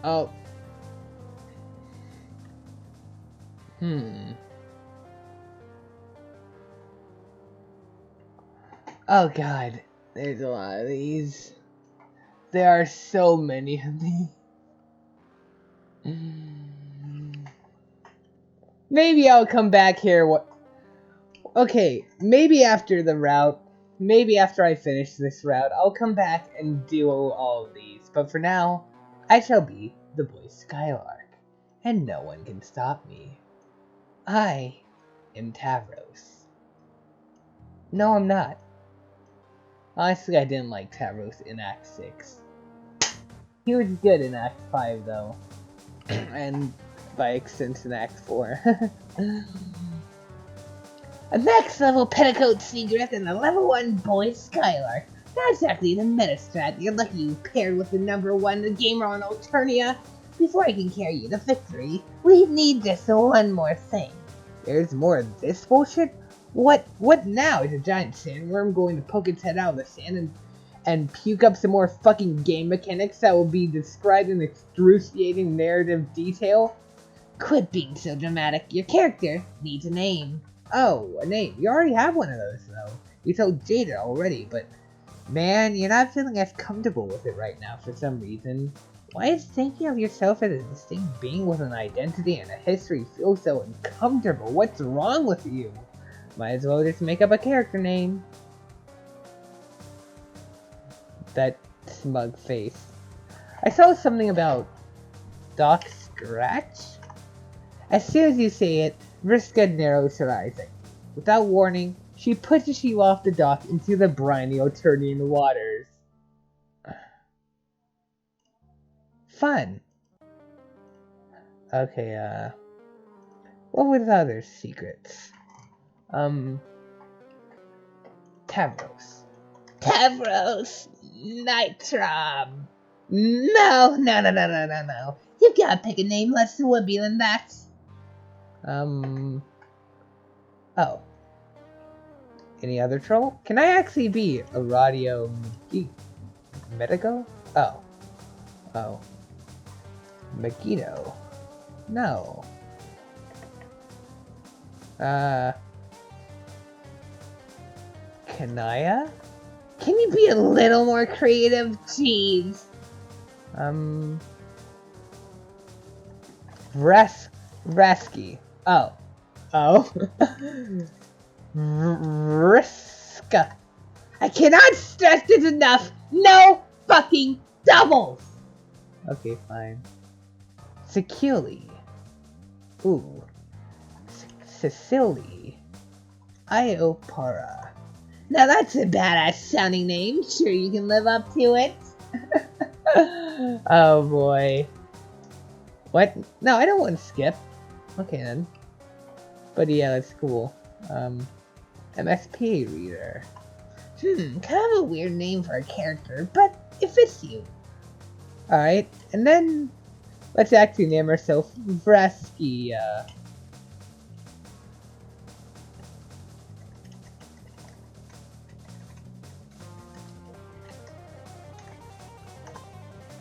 Oh. Oh god, there's a lot of these. There are so many of these. Maybe I'll come back here. Okay, maybe after the route. Maybe after I finish this route, I'll come back and do all of these. But for now, I shall be the boy Skylark, and no one can stop me. I am Tavros. No, I'm not. Honestly, I didn't like Tavros in Act 6. He was good in Act 5, though. And by extension, Act 4. A next level Petticoat Seagrift and a level 1 boy Skylark. Not exactly the meta strat. You're lucky you paired with the number 1 gamer on Alternia. Before I can carry you to victory, we need just one more thing. There's more of this bullshit? What now? Is a giant sandworm going to poke its head out of the sand and puke up some more fucking game mechanics that will be described in excruciating narrative detail? Quit being so dramatic. Your character needs a name. Oh, a name. You already have one of those, though. You told Jada already, but man, you're not feeling as comfortable with it right now for some reason. Why does thinking of yourself as a distinct being with an identity and a history feel so uncomfortable? What's wrong with you? Might as well just make up a character name. That smug face. I saw something about Doc Scratch? As soon as you say it, Vriska narrows her eyes. Without warning, she pushes you off the dock into the briny Alternian waters. Fun. Okay, what were the other secrets? Tavros. Tavros! Nitram! No. You gotta pick a name less would-be than that. Oh. Any other trouble? Can I actually be a radio Medico? Oh. Megiddo. No. Kanaya? Can you be a little more creative? Jeez. Rasky. Oh. Vriska. I cannot stress this enough. No fucking doubles. Okay, fine. Securely. Ooh. Cecily. Iopara. Now that's a badass sounding name. Sure you can live up to it? Oh boy. What? No, I don't want to skip. Okay then. But yeah, that's cool. MSP reader. Kind of a weird name for a character, but it fits you. Alright, and then let's actually name ourselves Vraskia.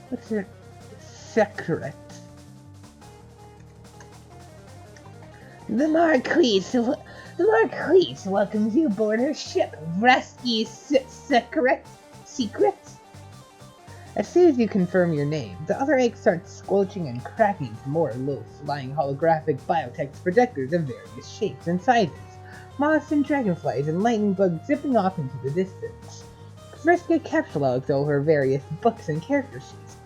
What's your secret? The Marquise welcomes you aboard her ship, Vraski's Secret. As soon as you confirm your name, the other eggs start squelching and cracking to more low-flying holographic biotext projectors of various shapes and sizes, moths and dragonflies and lightning bugs zipping off into the distance. Vriska catalogs all her various books and character sheets,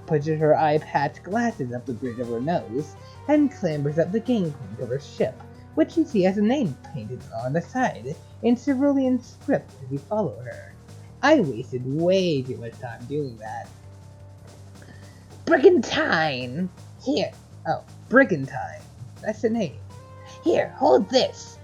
pushes her eye-patch glasses up the bridge of her nose, and clambers up the gangplank of her ship, which you see has a name painted on the side in cerulean script as you follow her. I wasted way too much time doing that. Brigantine! Here. Oh, Brigantine. That's the name. Here, hold this.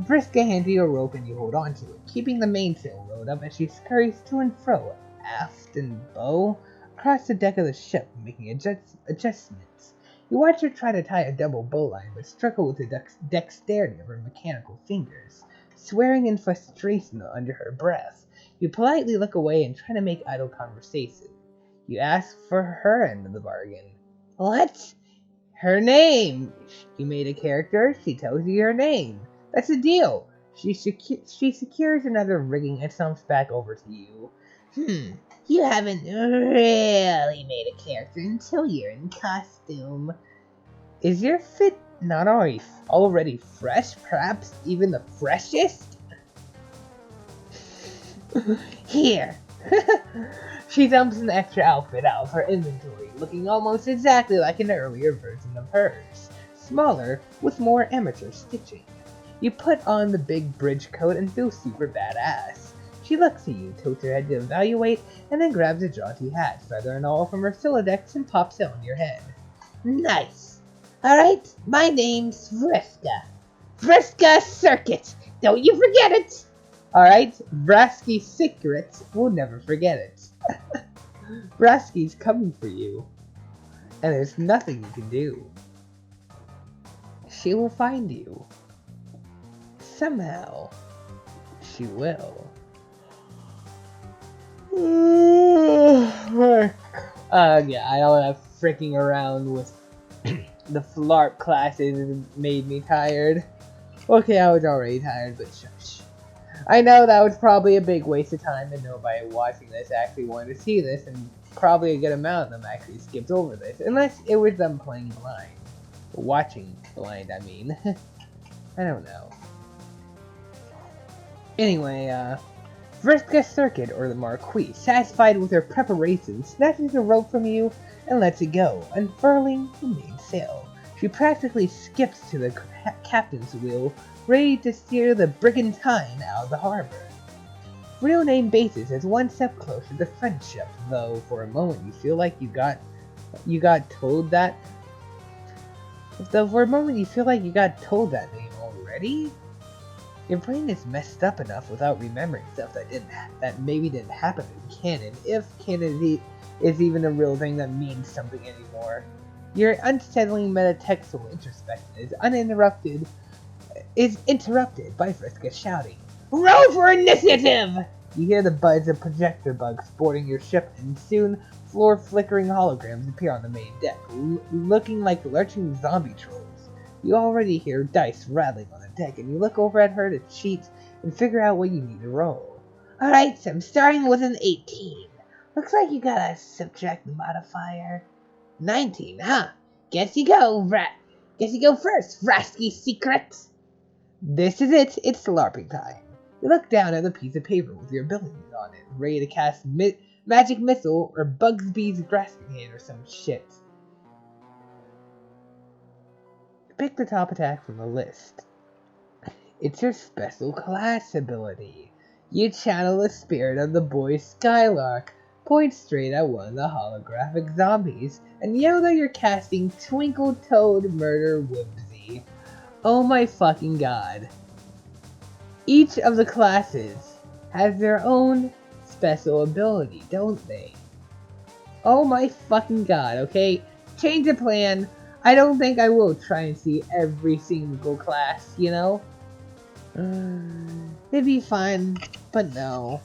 Vriska hands you a rope and you hold onto it, keeping the mainsail rolled up as she scurries to and fro, aft and bow, across the deck of the ship, making adjustments. You watch her try to tie a double bowline, but struggle with the dexterity of her mechanical fingers, swearing in frustration under her breath. You politely look away and try to make idle conversation. You ask for her end of the bargain. What? Her name! You made a character, she tells you her name. That's the deal. She secures another rigging and stumps back over to you. You haven't really made a character until you're in costume. Is your fit not already fresh, perhaps even the freshest? Here. She dumps an extra outfit out of her inventory, looking almost exactly like an earlier version of hers, smaller with more amateur stitching. You put on the big bridge coat and feel super badass. She looks at you, tilts her head to evaluate, and then grabs a jaunty hat, feather and all, from her Silodex and pops it on your head. Nice. Alright, my name's Vriska. Vriska Circuit. Don't you forget it. Alright, Vrasky's secret. We'll never forget it. Vrasky's coming for you. And there's nothing you can do. She will find you. Somehow. She will. Yeah, I don't have freaking around with the FLARP classes made me tired. Okay, I was already tired, but shush. I know that was probably a big waste of time, and nobody watching this actually wanted to see this, and probably a good amount of them actually skipped over this, unless it was them playing blind. Watching blind, I mean. I don't know. Anyway, Vriska Circuit, or the Marquis, satisfied with her preparations, snatches the rope from you and lets it go, unfurling the mainsail. She practically skips to the captain's wheel, ready to steer the Brigantine out of the harbor. Real name basis is one step closer to friendship, though for a moment you feel like you got told that. Though for a moment you feel like you got told that name already. Your brain is messed up enough without remembering stuff that maybe didn't happen in canon, if canon is even a real thing that means something anymore. Your unsettling metatextual introspection is interrupted by Vriska shouting, "Roll for initiative!" You hear the buzz of projector bugs boarding your ship, and soon floor-flickering holograms appear on the main deck, looking like lurching zombie trolls. You already hear dice rattling on the deck, and you look over at her to cheat and figure out what you need to roll. Alright, so I'm starting with an 18. Looks like you gotta subtract the modifier. 19, huh? Guess you go first, Vrasky Secret. This is it. It's LARPing time. You look down at a piece of paper with your abilities on it, ready to cast magic missile or Bugsby's grasping hand or some shit. Pick the top attack from the list. It's your special class ability. You channel the spirit of the boy Skylark, point straight at one of the holographic zombies, and yell that you're casting Twinkle Toad Murder Whimsy. Oh my fucking god. Each of the classes has their own special ability, don't they? Oh my fucking god, okay? Change the plan. I don't think I will try and see every single class, you know? It'd be fun, but no.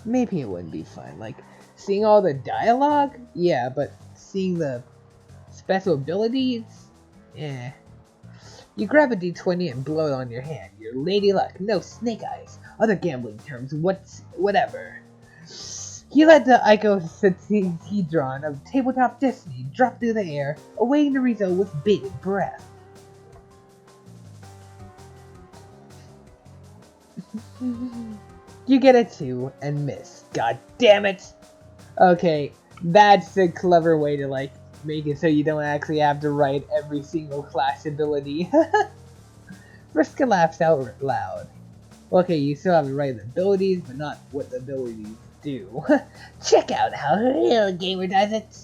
Maybe it wouldn't be fun. Like, seeing all the dialogue? Yeah, but seeing the special abilities? Eh. You grab a d20 and blow it on your hand. Your lady luck, no snake eyes. Other gambling terms, whatever. You let the icosahedron of tabletop destiny drop through the air, awaiting the result with bated breath. You get a 2 and miss. God damn it! Okay, that's a clever way to, like, make it so you don't actually have to write every single class ability. Vriska laughs out loud. Okay, you still have to write the abilities, but not what the abilities do. Check out how a real gamer does it.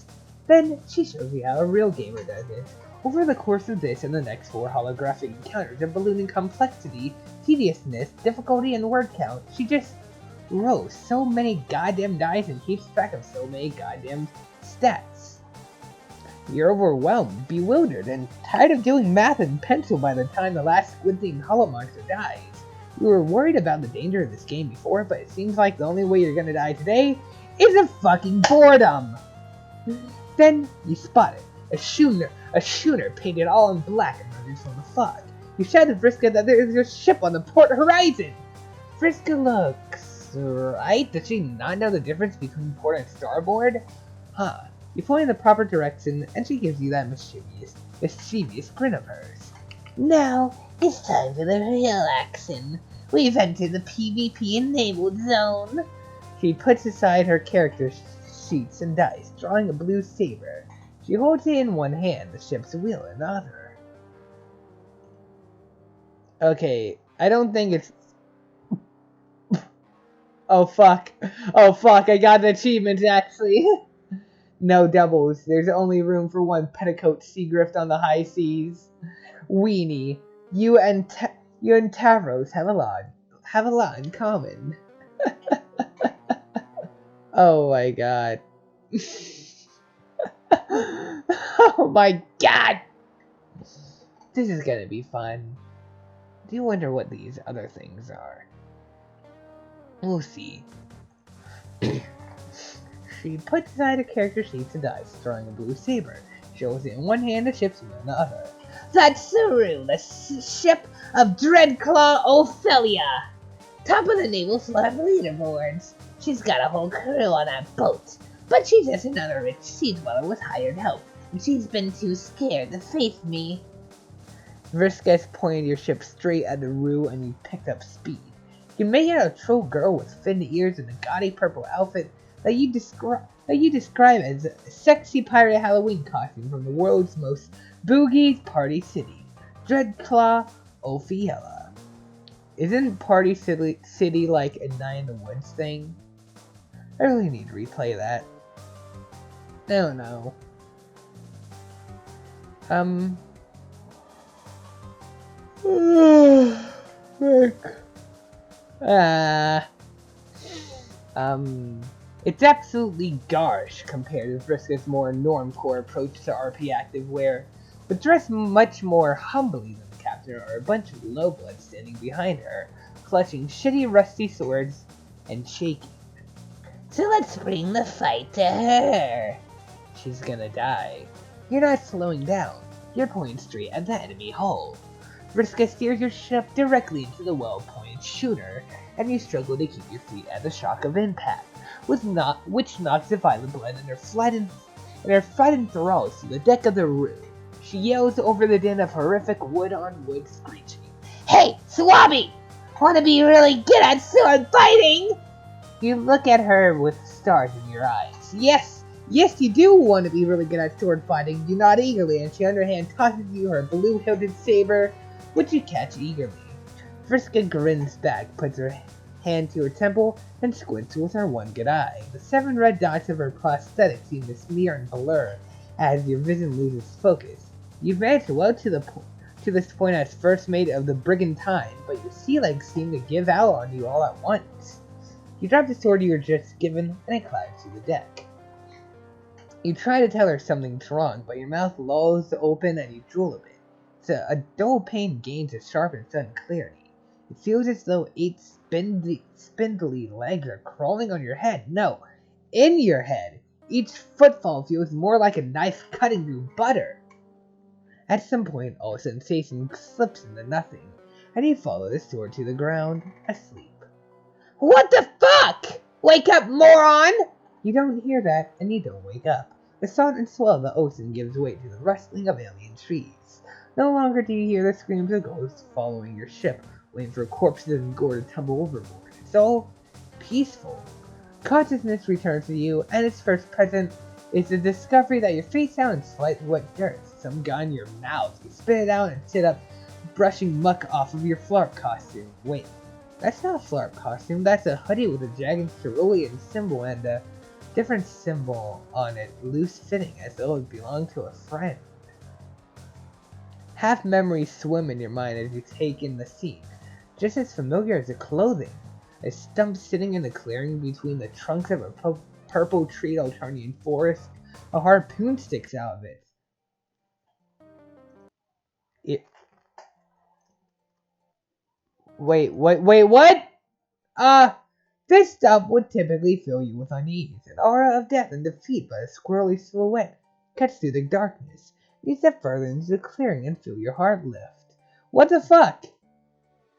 Then she shows you how a real gamer does it. Over the course of this and the next 4 holographic encounters of ballooning complexity, tediousness, difficulty, and word count, she just rolls so many goddamn dice and keeps track of so many goddamn stats. You're overwhelmed, bewildered, and tired of doing math and pencil by the time the last squinting hollow monster dies. You were worried about the danger of this game before, but it seems like the only way you're gonna die today is a fucking boredom! Then you spot it. A schooner painted all in black emerges from the fog. You shout to Vriska that there is a ship on the port horizon! Vriska looks right. Does she not know the difference between port and starboard? Huh. You point in the proper direction, and she gives you that mischievous grin of hers. Now, it's time for the real action. We've entered the PvP-enabled zone. She puts aside her character sheets and dice, drawing a blue saber. She holds it in one hand, the ship's wheel in the other. Okay, I don't think it's... Oh fuck, I got the achievement actually. No doubles, there's only room for one petticoat seagrift on the high seas. Weenie, you and Tavros have a lot in common. Oh my god. Oh my god! This is gonna be fun. Do you wonder what these other things are? We'll see. She puts aside her character sheets and dice, drawing a blue saber. She holds it in one hand, the ship's wheel in the other. That's Saru, the ship of Dreadclaw Ophelia. Top of the naval flag leaderboards. She's got a whole crew on that boat. But she's just another rich sea dweller with hired help, and she's been too scared to face me. Vriska's pointed your ship straight at the Roo, and you picked up speed. You can make out a troll girl with finned ears and a gaudy purple outfit that you describe as a sexy pirate Halloween costume from the world's most boogie party city, Dreadclaw Ophelia. Isn't Party City like a Night in the Woods thing? I really need to replay that. I don't know. It's absolutely garish compared to Vriska's more normcore approach to RP activewear, but dressed much more humbly than the captain are a bunch of lowbloods standing behind her, clutching shitty rusty swords and shaking. So let's bring the fight to her. She's gonna die. You're not slowing down. You're pointing straight at the enemy hull. Vriska steers your ship directly into the well-pointed schooner, and you struggle to keep your feet at the shock of impact, which knocks the violent blood in her frightened thralls to the deck of the Roo. She yells over the din of horrific wood-on-wood screeching. Hey, Swabby! Wanna be really good at sword fighting? You look at her with stars in your eyes. Yes, you do want to be really good at sword fighting. You nod eagerly, and she underhand tosses you her blue-hilted saber, which you catch eagerly. Friska grins back, puts her hand to her temple, and squints with her one good eye. The 7 red dots of her prosthetic seem to smear and blur as your vision loses focus. You've managed well to this point as first mate of the Brigantine, but your sea legs seem to give out on you all at once. You drop the sword you were just given, and it glides to the deck. You try to tell her something's wrong, but your mouth lolls open and you drool a bit. A dull pain gains a sharp and sudden clarity. It feels as though 8 spindly legs are crawling on your head. No, in your head. Each footfall feels more like a knife cutting through butter. At some point, all sensation slips into nothing, and you follow the sword to the ground, asleep. What the fuck? Wake up, moron! You don't hear that, and you don't wake up. The sudden swell of the ocean gives way to the rustling of alien trees. No longer do you hear the screams of ghosts following your ship, waiting for corpses and gore to tumble overboard. It's all peaceful. Consciousness returns to you, and its first present is the discovery that your face down in slightly wet dirt. Some got in your mouth. You spit it out and sit up, brushing muck off of your flarp costume. Wait, that's not a flarp costume. That's a hoodie with a jagged cerulean symbol and a different symbol on it, loose fitting, as though it belonged to a friend. Half memories swim in your mind as you take in the scene, just as familiar as the clothing. A stump sitting in the clearing between the trunks of a purple treed Alternian forest. A harpoon sticks out of it. Wait, what? This stuff would typically fill you with unease. An aura of death and defeat by a squirrely silhouette cuts through the darkness. You step further into the clearing and feel your heart lift. What the fuck?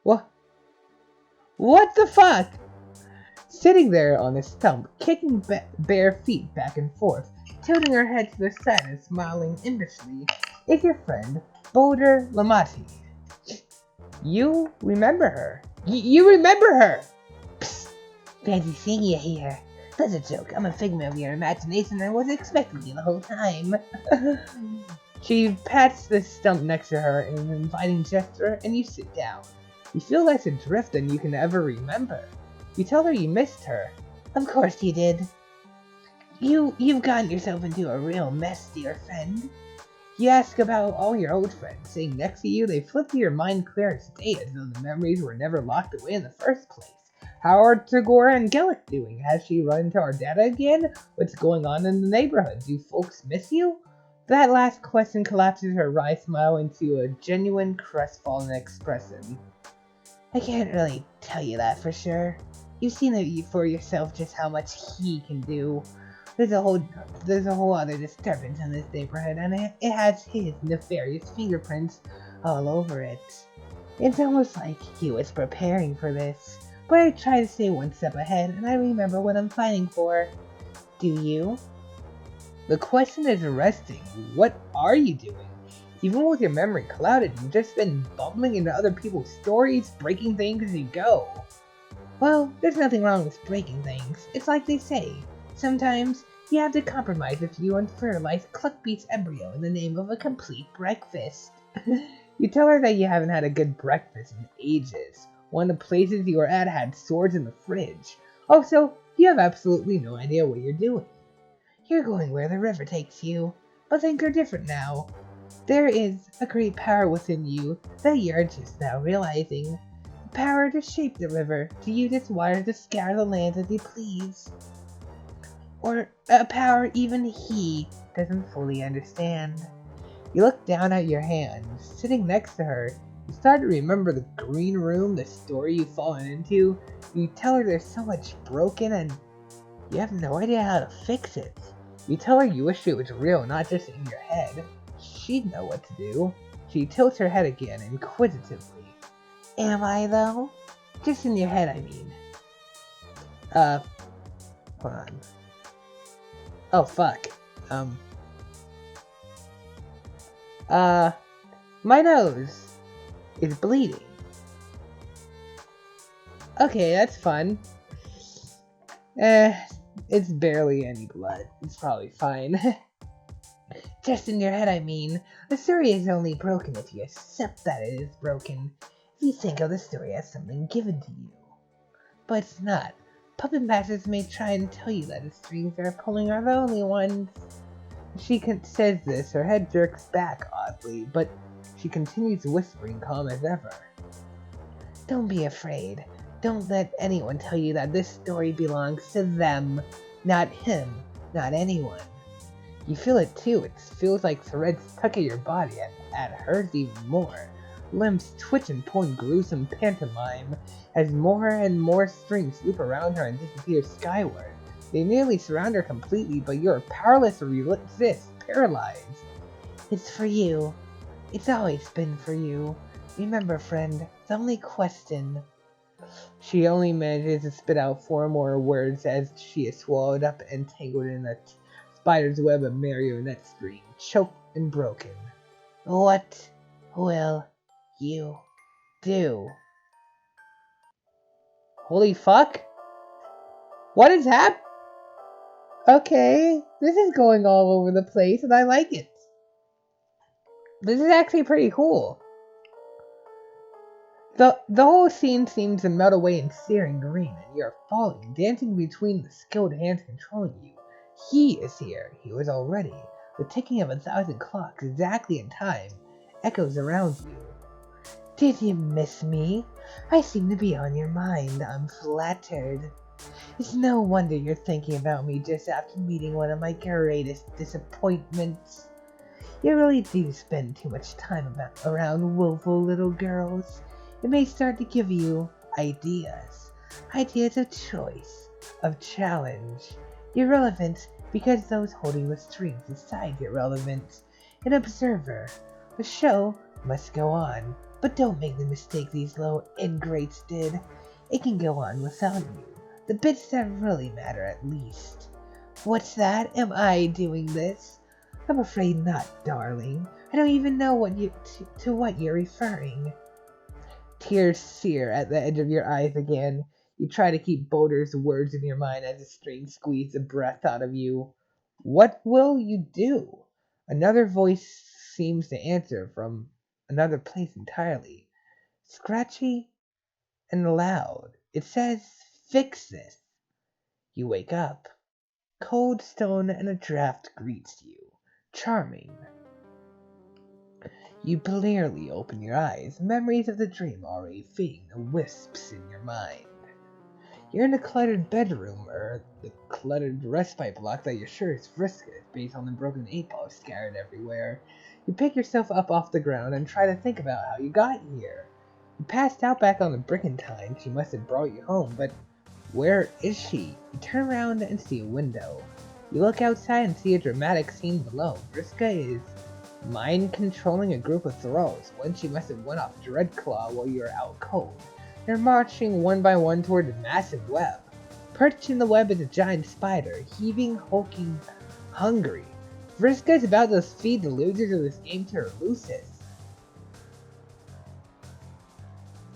What the fuck? Sitting there on a stump, kicking bare feet back and forth, tilting her head to the side and smiling impishly, is your friend, Boulder Lamati. You remember her. You remember her! Psst. Fancy seeing you here. That's a joke. I'm a figment of your imagination and I wasn't expecting you the whole time. She pats the stump next to her in an inviting gesture, and you sit down. You feel less adrift than you can ever remember. You tell her you missed her. Of course you did. You've gotten yourself into a real mess, dear friend. You ask about all your old friends. Sitting next to you, they flip to your mind clear as day, as though the memories were never locked away in the first place. How are Tagora and Gellick doing? Has she run into our data again? What's going on in the neighborhood? Do folks miss you? That last question collapses her wry smile into a genuine crestfallen expression. I can't really tell you that for sure. You've seen it for yourself just how much he can do. There's a whole other disturbance in this neighborhood, and it has his nefarious fingerprints all over it. It's almost like he was preparing for this, but I try to stay one step ahead, and I remember what I'm fighting for. Do you? The question is arresting. What are you doing? Even with your memory clouded, you've just been bumbling into other people's stories, breaking things as you go. Well, there's nothing wrong with breaking things. It's like they say. Sometimes you have to compromise if you unfertilize Cluckbeat's embryo in the name of a complete breakfast. You tell her that you haven't had a good breakfast in ages. One of the places you were at had swords in the fridge. Also, you have absolutely no idea what you're doing. You're going where the river takes you, but things are different now. There is a great power within you that you're just now realizing. The power to shape the river, to use its water to scour the land as you please. Or a power even he doesn't fully understand. You look down at your hand, sitting next to her. You start to remember the green room, the story you've fallen into. You tell her there's so much broken and you have no idea how to fix it. You tell her you wish it was real, not just in your head. She'd know what to do. She tilts her head again, inquisitively. Am I, though? Just in your head, I mean. Hold on. Oh, fuck. My nose is bleeding. Okay, that's fun. It's barely any blood. It's probably fine. Just in your head, I mean. The story is only broken if you accept that it is broken. If you think of the story as something given to you. But it's not. Puppet masters may try and tell you that the strings they're pulling are the only ones. She says this, her head jerks back oddly, but she continues whispering, calm as ever. Don't be afraid. Don't let anyone tell you that this story belongs to them. Not him. Not anyone. You feel it too. It feels like threads tuck at your body, at hers even more. Limbs twitch and pull in gruesome pantomime as more and more strings loop around her and disappear skyward. They nearly surround her completely, but you're powerless to resist, paralyzed. It's for you. It's always been for you. Remember, friend, the only question. She only manages to spit out 4 more words as she is swallowed up and tangled in a spider's web of marionette string, choked and broken. What will you do? Holy fuck? What is happening? Okay, this is going all over the place and I like it. This is actually pretty cool. The whole scene seems to melt away in searing green, and you're falling, dancing between the skilled hands controlling you. He is here. He was already. The ticking of 1,000 clocks, exactly in time, echoes around you. Did you miss me? I seem to be on your mind. I'm flattered. It's no wonder you're thinking about me just after meeting one of my greatest disappointments. You really do spend too much time around willful little girls. It may start to give you ideas. Ideas of choice, of challenge. You're relevant because those holding the strings decide you're relevant. An observer. The show must go on, but don't make the mistake these low ingrates did. It can go on without you. The bits that really matter, at least. What's that? Am I doing this? I'm afraid not, darling. I don't even know what you're referring. Tears sear at the edge of your eyes again. You try to keep Boulder's words in your mind as the strings squeeze the breath out of you. What will you do? Another voice seems to answer from another place entirely. Scratchy and loud. It says, "Fix this." You wake up. Cold stone and a draft greets you. Charming. You clearly open your eyes, memories of the dream already fading to wisps in your mind. You're in a cluttered bedroom, or the cluttered respite block that you're sure is Vriska's based on the broken 8-ball scattered everywhere. You pick yourself up off the ground and try to think about how you got here. You passed out back on the Brickentine. She must have brought you home, but where is she? You turn around and see a window. You look outside and see a dramatic scene below. Vriska is mind-controlling a group of thralls. One she must have went off Dreadclaw while you were out cold. They're marching one by one toward a massive web. Perched in the web is a giant spider, heaving, hulking, hungry. Vriska is about to feed the losers of this game to her Lucis.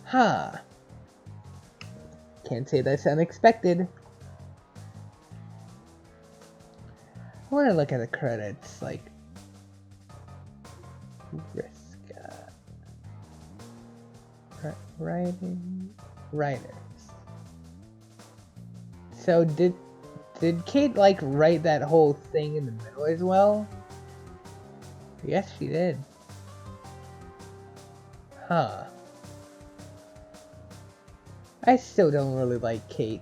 Huh. Can't say that's unexpected. I want to look at the credits, like Vriska. Writers. So did Kate like write that whole thing in the middle as well? Yes, she did. Huh. I still don't really like Kate.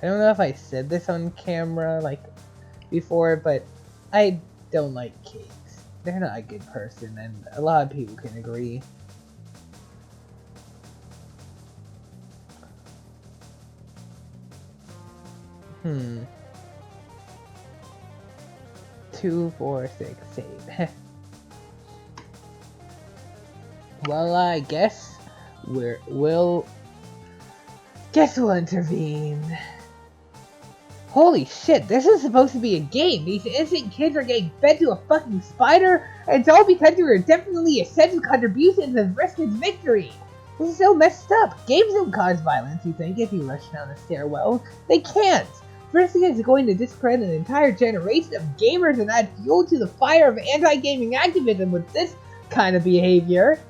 I don't know if I said this on camera like before, but I don't like Kate. They're not a good person, and a lot of people can agree. Hmm. 2, 4, 6, 8. Well, I guess we'll intervene. Holy shit, this is supposed to be a game. These innocent kids are getting fed to a fucking spider, and it's all because you were definitely essential contributions of Vriska's victory. This is so messed up. Games don't cause violence, you think, if you rush down the stairwell. They can't. Vriska is going to discredit an entire generation of gamers and add fuel to the fire of anti-gaming activism with this kind of behavior.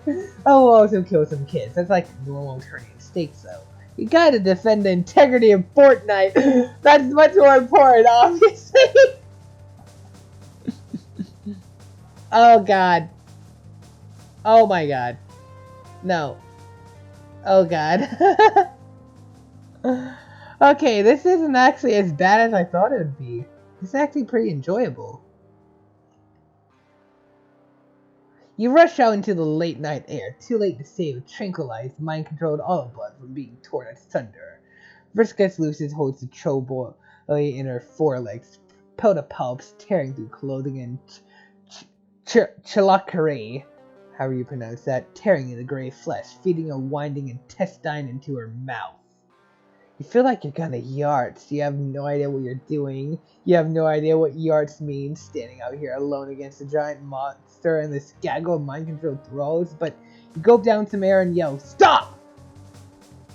Oh, we'll also kill some kids. That's like normal turning stakes, though. You gotta defend the integrity of Fortnite. That's much more important, obviously. Oh god. Oh my god. No. Oh god. Okay, this isn't actually as bad as I thought it would be. It's actually pretty enjoyable. You rush out into the late night air, too late to save a tranquilized, mind-controlled Olive from being torn asunder. Vriska loses holds the troll in her forelegs, pedipalps tearing through clothing and chilakare, however you pronounce that, tearing in the gray flesh, feeding a winding intestine into her mouth. You feel like you're gonna yarts. You have no idea what you're doing. You have no idea what yarts means, standing out here alone against a giant monster and this gaggle of mind-controlled thralls, but you go down some air and yell, "Stop!"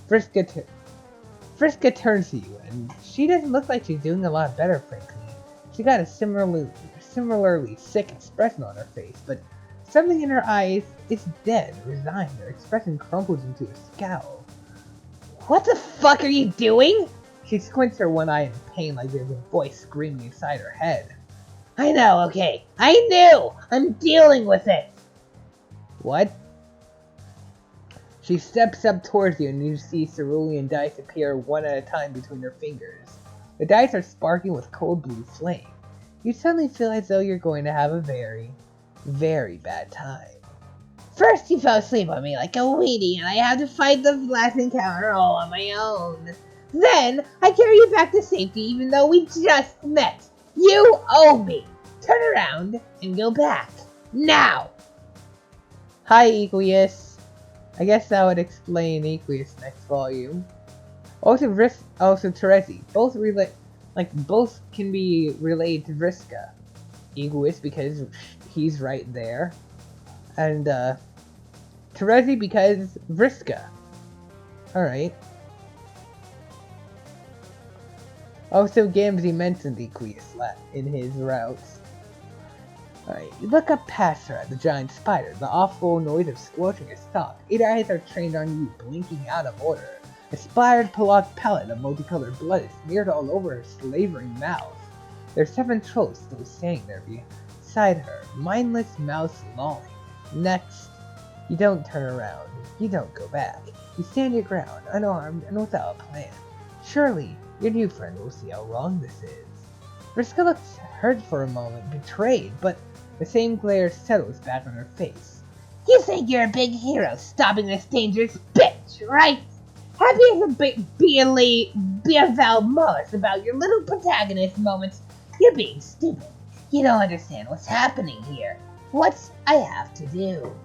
Vriska turns to you, and she doesn't look like she's doing a lot better, frankly. She got a similarly sick expression on her face, but something in her eyes is dead, resigned. Her expression crumples into a scowl. "What the fuck are you doing?" She squints her one eye in pain like there's a voice screaming inside her head. "I know, okay. I knew! I'm dealing with it!" "What?" She steps up towards you and you see cerulean dice appear one at a time between her fingers. The dice are sparking with cold blue flame. You suddenly feel as though you're going to have a very, very bad time. "First you fell asleep on me like a weenie and I had to fight the last encounter all on my own. Then I carry you back to safety even though we just met. You owe me. Turn around and go back. Now!" Hi, Equius. I guess that would explain Equius next volume. Also, Terezi. Both can be related to Vriska. Equius because he's right there. And, Terezi because Vriska. Alright. Also, Gamzee mentioned Equius in his routes. Alright, you look up past her at the giant spider. The awful noise of squelching has stopped. 8 eyes are trained on you, blinking out of order. A splattered palette of multicolored blood is smeared all over her slavering mouth. There are 7 trolls still standing there beside her, mindless mouths lolling. Next, you don't turn around. You don't go back. You stand your ground, unarmed and without a plan. Surely, your new friend will see how wrong this is. Vriska looks hurt for a moment, betrayed, but the same glare settles back on her face. "You think you're a big hero stopping this dangerous bitch, right? Happy as a be a Val Mullis about your little protagonist moments. You're being stupid. You don't understand what's happening here. What I have to do.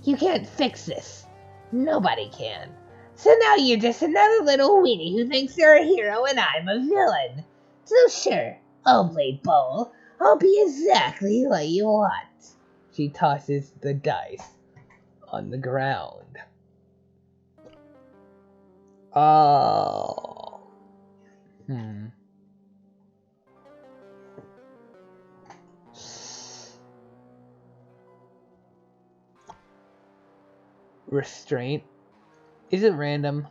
You can't fix this. Nobody can. So now you're just another little weenie who thinks you're a hero and I'm a villain. So sure, Oblate Bowl, I'll be exactly what you want." She tosses the dice on the ground. Oh. Restraint. Is it random?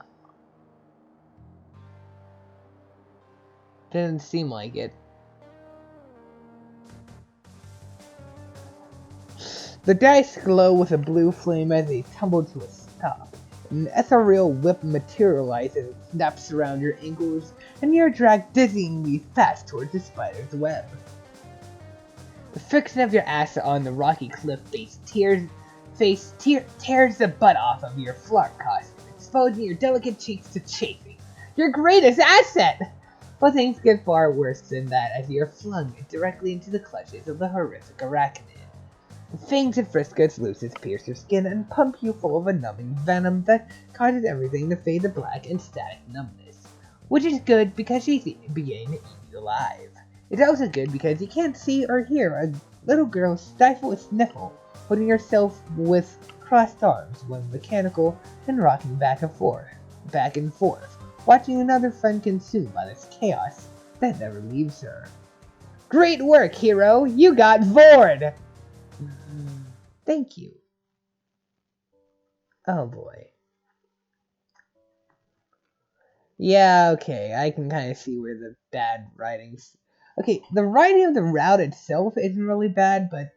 Doesn't seem like it. The dice glow with a blue flame as they tumble to a stop. An ethereal whip materializes and snaps around your ankles, and you're dragged dizzyingly fast towards the spider's web. The friction of your ass on the rocky cliff face tears the butt off of your flark costume, exposing your delicate cheeks to chafing. Your greatest asset! But things get far worse than that as you're flung directly into the clutches of the horrific arachnid. The fangs of Vriska's looses pierce your skin and pump you full of a numbing venom that causes everything to fade to black and static numbness. which is good because she's beginning to eat you alive. It's also good because you can't see or hear a little girl stifle a sniffle, holding herself with crossed arms, one mechanical and rocking back and forth, watching another friend consumed by this chaos that never leaves her. Great work, hero! You got Vord! Thank you. Oh boy. Yeah, okay, I can kind of see where the bad writing's... Okay, the writing of the route itself isn't really bad, but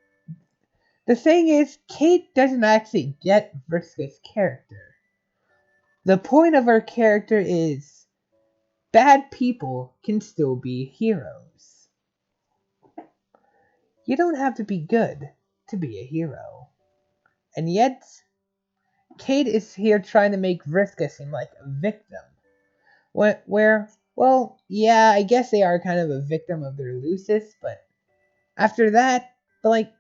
the thing is, Kate doesn't actually get Vriska's character. The point of her character is bad people can still be heroes. You don't have to be good to be a hero. And yet, Kate is here trying to make Vriska seem like a victim. Well, yeah, I guess they are kind of a victim of their Lucis, but after that, like,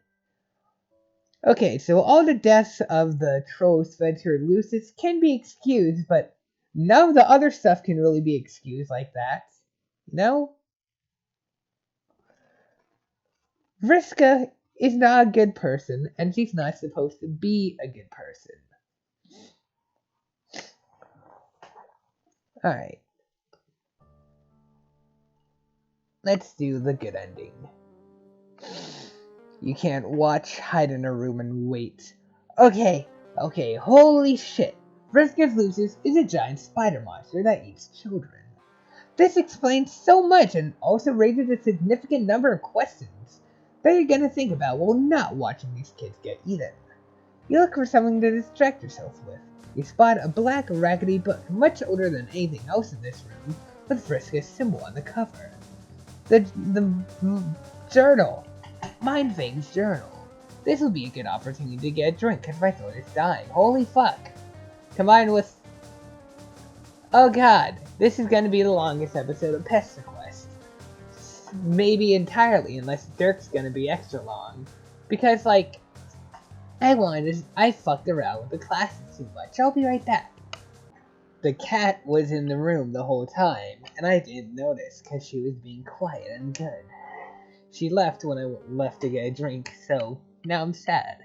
okay, so all the deaths of the trolls fed to her Lucis can be excused, but none of the other stuff can really be excused like that. No? Vriska is not a good person, and she's not supposed to be a good person. Alright. Let's do the good ending. You can't watch, hide in a room, and wait. Okay, holy shit. Vriska's Lucis is a giant spider monster that eats children. This explains so much and also raises a significant number of questions that you're gonna think about while not watching these kids get eaten. You look for something to distract yourself with. You spot a black, raggedy book, much older than anything else in this room, with Vriska's symbol on the cover. The journal. Mindfang's journal. This would be a good opportunity to get a drink because my throat is dying. Holy fuck. Combined with... Oh god, this is going to be the longest episode of Pesterquest. Maybe entirely, unless Dirk's going to be extra long. Because, like, I fucked around with the classes too much. I'll be right back. The cat was in the room the whole time, and I didn't notice because she was being quiet and good. She left when I left to get a drink, so now I'm sad.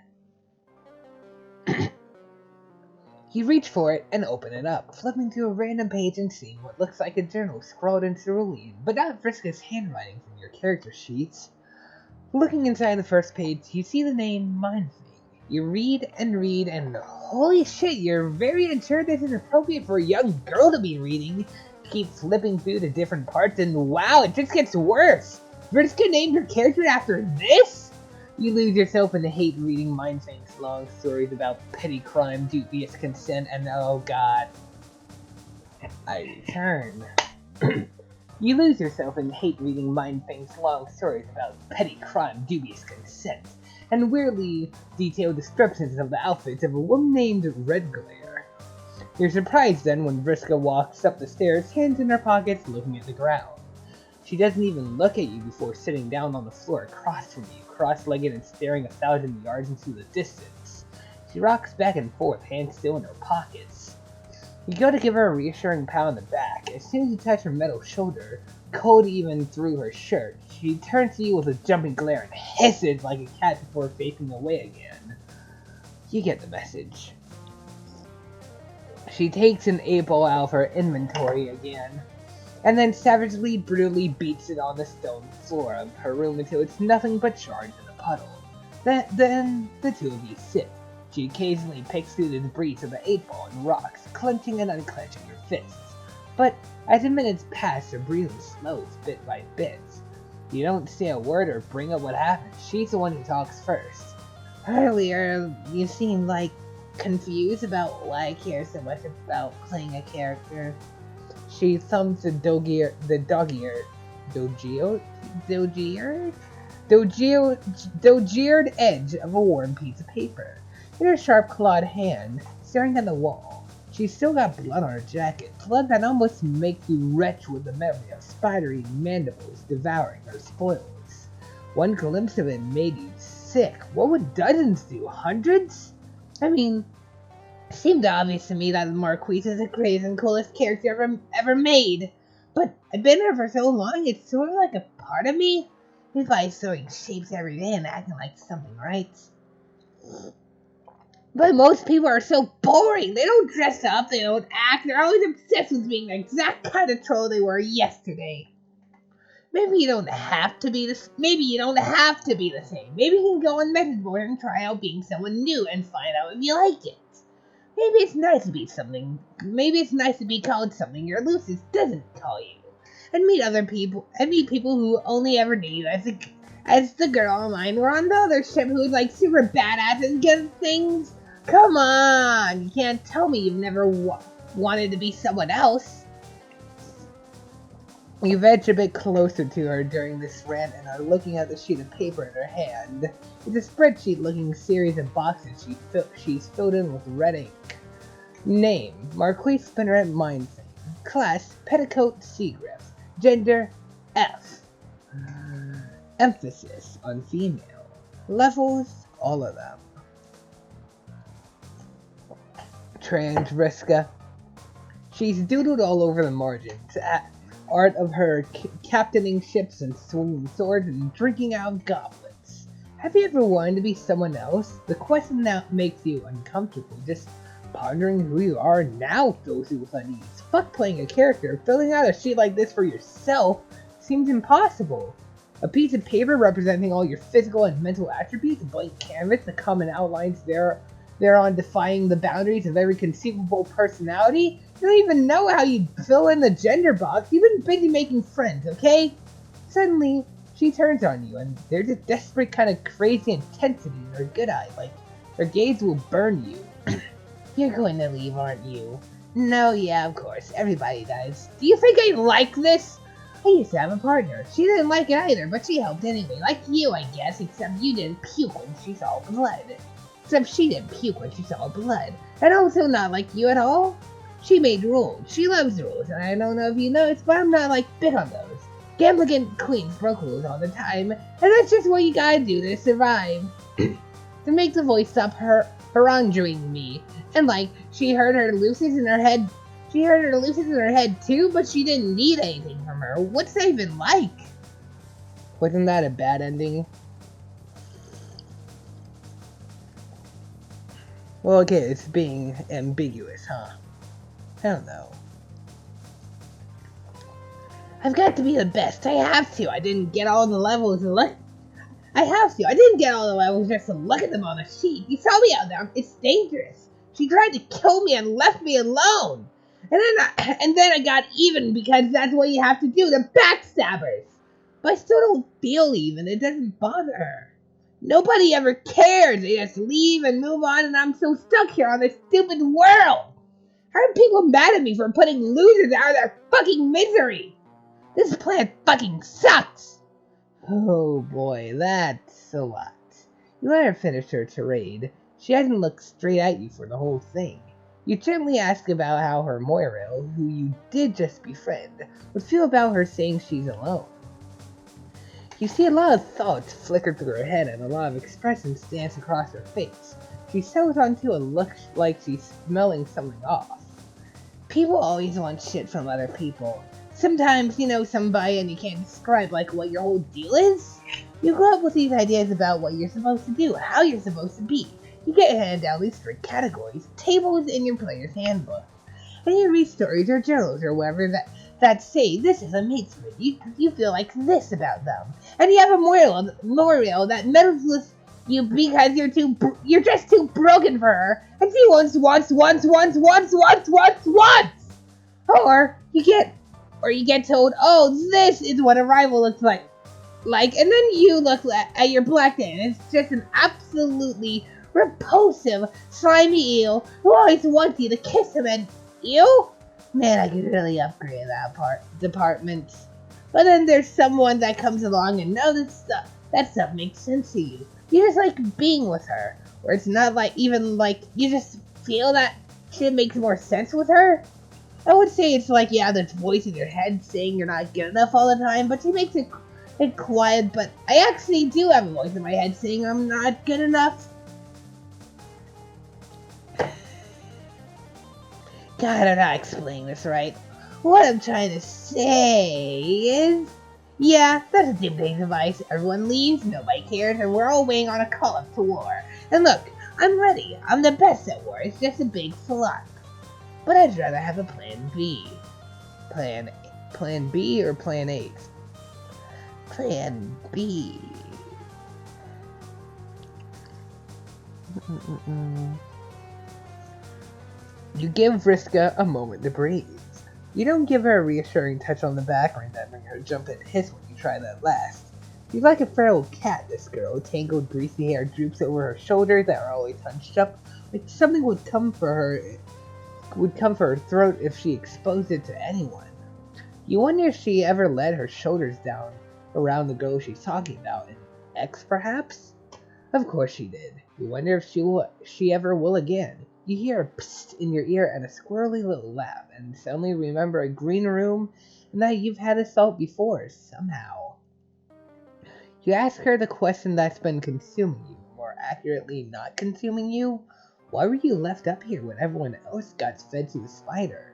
You reach for it and open it up, flipping through a random page and seeing what looks like a journal scrawled in cerulean, but not Vriska's handwriting from your character sheets. Looking inside the first page, you see the name Mindfang. You read, and holy shit, you're very unsure this is appropriate for a young girl to be reading. Keep flipping through the different parts, and wow, it just gets worse! Vriska named her character after this? You lose yourself in the hate reading Mindfang's long stories about petty crime, dubious consent, and oh god. I return. You lose yourself in hate reading Mindfang's long stories about petty crime, dubious consent, and weirdly detailed descriptions of the outfits of a woman named Red Glare. You're surprised then when Vriska walks up the stairs, hands in her pockets, looking at the ground. She doesn't even look at you before sitting down on the floor across from you, cross-legged and staring 1,000 yards into the distance. She rocks back and forth, hands still in her pockets. You go to give her a reassuring pat on the back. As soon as you touch her metal shoulder, cold even through her shirt, she turns to you with a jumping glare and hisses like a cat before facing away again. You get the message. She takes an 8-ball out of her inventory again, and then savagely, brutally beats it on the stone floor of her room until it's nothing but shards in a puddle. Then the two of you sit. She occasionally picks through the debris of the 8-ball and rocks, clenching and unclenching her fists. But as the minutes pass, her breathing slows bit by bit. You don't say a word or bring up what happened. She's the one who talks first. Earlier, you seemed like confused about why I care so much about playing a character. She thumbs the dog-eared edge of a worn piece of paper in her sharp clawed hand, staring at the wall. She's still got blood on her jacket, blood that almost makes you retch with the memory of spidery mandibles devouring her spoils. One glimpse of it made you sick. What would dozens do? Hundreds? I mean, it seemed obvious to me that the Marquise is the greatest and coolest character ever made. But I've been here for so long, it's sort of like a part of me. If I throwing shapes every day and acting like something, right? But most people are so boring. They don't dress up, they don't act, they're always obsessed with being the exact kind of troll they were yesterday. Maybe you don't have to be this. Maybe you don't have to be the same. Maybe you can go on message board and try out being someone new and find out if you like it. Maybe it's nice to be something. Maybe it's nice to be called something your Lucis doesn't call you, and meet other people. And meet people who only ever knew you as the girl online or on the other ship who's like super badass and gets things. Come on, you can't tell me you've never wanted to be someone else. You edge a bit closer to her during this rant and are looking at the sheet of paper in her hand. It's a spreadsheet-looking series of boxes she's filled in with red ink. Name: Marquis Spinneret Mindfang. Class: Petticoat Seagriff. Gender: F. Emphasis on female. Levels: all of them. Transriska. She's doodled all over the margins. Art of her captaining ships and swinging swords and drinking out of goblets. Have you ever wanted to be someone else? The question now makes you uncomfortable. Just pondering who you are now fills you with unease. Fuck playing a character. Filling out a sheet like this for yourself seems impossible. A piece of paper representing all your physical and mental attributes, a blank canvas, the common outlines thereon defying the boundaries of every conceivable personality. You don't even know how you'd fill in the gender box. You've been busy making friends, okay? Suddenly, she turns on you, and there's a desperate kind of crazy intensity in her good eye, like her gaze will burn you. You're going to leave, aren't you? No, yeah, of course. Everybody does. Do you think I like this? I used to have a partner. She didn't like it either, but she helped anyway. Like you, I guess, except you didn't puke when she saw blood. Except she didn't puke when she saw blood. And also not like you at all. She made rules. She loves rules, and I don't know if you noticed, but I'm not like big on those. Gambling queens broke rules all the time, and that's just what you gotta do to survive. To make the voice stop haranguing me. And like, she heard her Lucis in her head. She heard her Lucis in her head too, but she didn't need anything from her. What's that even like? Wasn't that a bad ending? Well, okay, it's being ambiguous, huh? I don't know. I've got to be the best. I have to. I didn't get all the levels and look. I have to. I didn't get all the levels just to look at them on the sheet. You saw me out there. It's dangerous. She tried to kill me and left me alone. And then I got even because that's what you have to do. The backstabbers. But I still don't feel even. It doesn't bother her. Nobody ever cares. They just leave and move on, and I'm so stuck here on this stupid world. How are people mad at me for putting losers out of their fucking misery? This planet fucking sucks. Oh boy, that's a lot. You let her finish her tirade. She hasn't looked straight at you for the whole thing. You gently ask about how her Moirail, who you did just befriend, would feel about her saying she's alone. You see a lot of thoughts flicker through her head and a lot of expressions dance across her face. She settles onto a look like she's smelling something off. People always want shit from other people. Sometimes you know somebody and you can't describe like what your whole deal is. You grow up with these ideas about what you're supposed to do, how you're supposed to be. You get handed out these strict categories, tables in your player's handbook. And you read stories or journals or whatever that say this is a matesman. You feel like this about them. And you have a Moirail that meddles with you because you're just too broken for her. And she wants. Or you get told, oh, this is what a rival looks like. And then you look at your black man, and it's just an absolutely repulsive, slimy eel who always wants you to kiss him, and ew? Man, I could really upgrade that department. But then there's someone that comes along and knows that stuff makes sense to you. You just like being with her, or it's not like even like you just feel that shit makes more sense with her. I would say it's like, yeah, there's voice in your head saying you're not good enough all the time, but she makes it quiet. But I actually do have a voice in my head saying I'm not good enough. God, I'm not explaining this right. What I'm trying to say is, yeah, that's a doomsday device. Everyone leaves, nobody cares, and we're all waiting on a call up to war. And look, I'm ready. I'm the best at war. It's just a big flop. But I'd rather have a plan B. Plan B or plan A? Plan B. You give Vriska a moment to breathe. You don't give her a reassuring touch on the back or remembering her jump and hiss when you try that last. She's like a feral cat, this girl. Tangled, greasy hair droops over her shoulders that are always hunched up, like something would come for her throat if she exposed it to anyone. You wonder if she ever let her shoulders down around the girl she's talking about. An ex, perhaps? Of course she did. You wonder if she ever will again. You hear a psst in your ear and a squirrely little laugh, and suddenly remember a green room and that you've had assault before, somehow. You ask her the question that's been consuming you, more accurately not consuming you. Why were you left up here when everyone else got fed to the spider?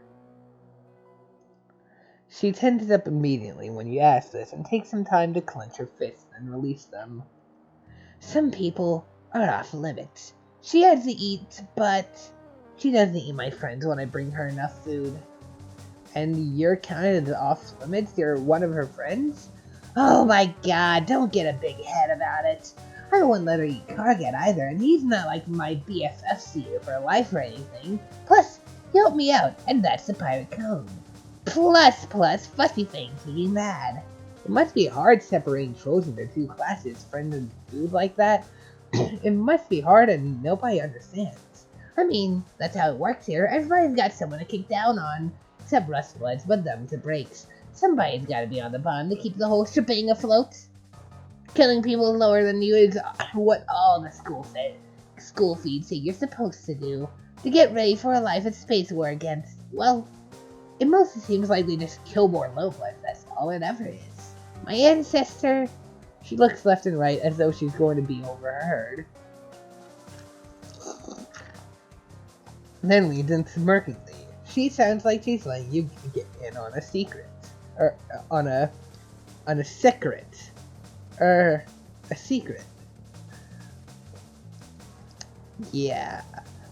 She tenses up immediately when you ask this and takes some time to clench her fists and release them. Some people are off limits. She has to eat, but she doesn't eat my friends when I bring her enough food. And you're counted off limits? You're one of her friends? Oh my god, don't get a big head about it. I wouldn't let her eat Kargat either, and he's not like my BFF seer for life or anything. Plus, he helped me out, and that's the pirate code. Plus, fussy things make me mad. It must be hard separating trolls into two classes, friends and food like that. It must be hard and nobody understands. I mean, that's how it works here. Everybody's got someone to kick down on. Except Rustbloods, but them's the breaks. Somebody's gotta be on the bottom to keep the whole shebang afloat. Killing people lower than you is what all the school feeds say you're supposed to do. To get ready for a life at space war against, well, it mostly seems like they just kill more lowbloods, that's all it ever is. My ancestor... She looks left and right as though she's going to be overheard. Then leans in smirkingly. She sounds like she's letting you get in on a secret. Or, on a secret. A secret. Yeah.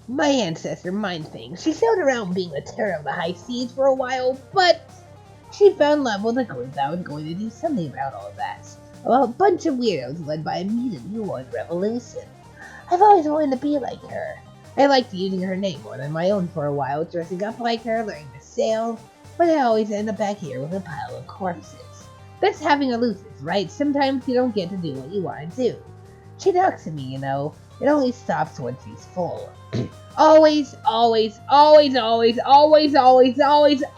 My ancestor mind things. She sailed around being the terror of the high seas for a while, but she found love with a group that was going to do something about all of that. About a bunch of weirdos led by a mutant who won revolution. I've always wanted to be like her. I liked using her name more than my own for a while, dressing up like her, learning to sail, but I always end up back here with a pile of corpses. That's having a loses, right? Sometimes you don't get to do what you want to do. She talks to me, you know. It only stops when she's full.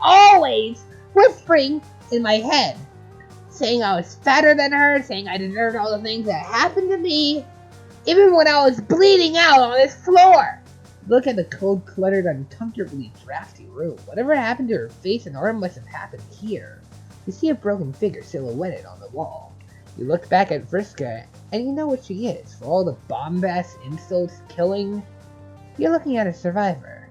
always whispering in my head. Saying I was fatter than her, saying I deserved all the things that happened to me, even when I was bleeding out on this floor. Look at the cold, cluttered, uncomfortably drafty room. Whatever happened to her face and arm must have happened here. You see a broken figure silhouetted on the wall. You look back at Vriska, and you know what she is. For all the bombast, insults, killing, you're looking at a survivor.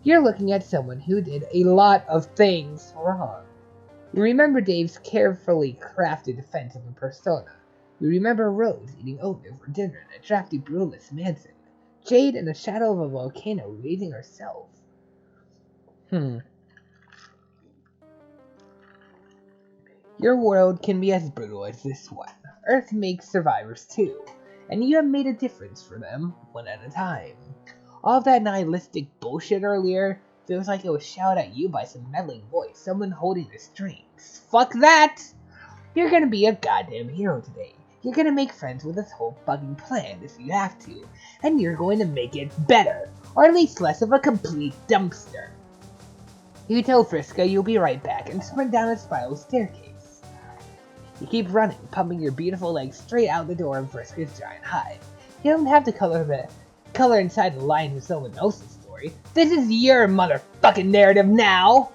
You're looking at someone who did a lot of things wrong. You remember Dave's carefully crafted defense of a persona. You remember Rose eating oatmeal for dinner in a drafty brewless mansion. Jade in the shadow of a volcano raising herself. Your world can be as brutal as this one. Earth makes survivors too, and you have made a difference for them, one at a time. All of that nihilistic bullshit earlier feels like it was shouted at you by some meddling voice, someone holding the strings. Fuck that! You're gonna be a goddamn hero today. You're gonna make friends with this whole fucking plan if you have to, and you're going to make it better, or at least less of a complete dumpster. You tell Vriska you'll be right back and sprint down a spiral staircase. You keep running, pumping your beautiful legs straight out the door of Vriska's giant hive. You don't have to color inside the lines of someone else's story. This is your motherfucking narrative now!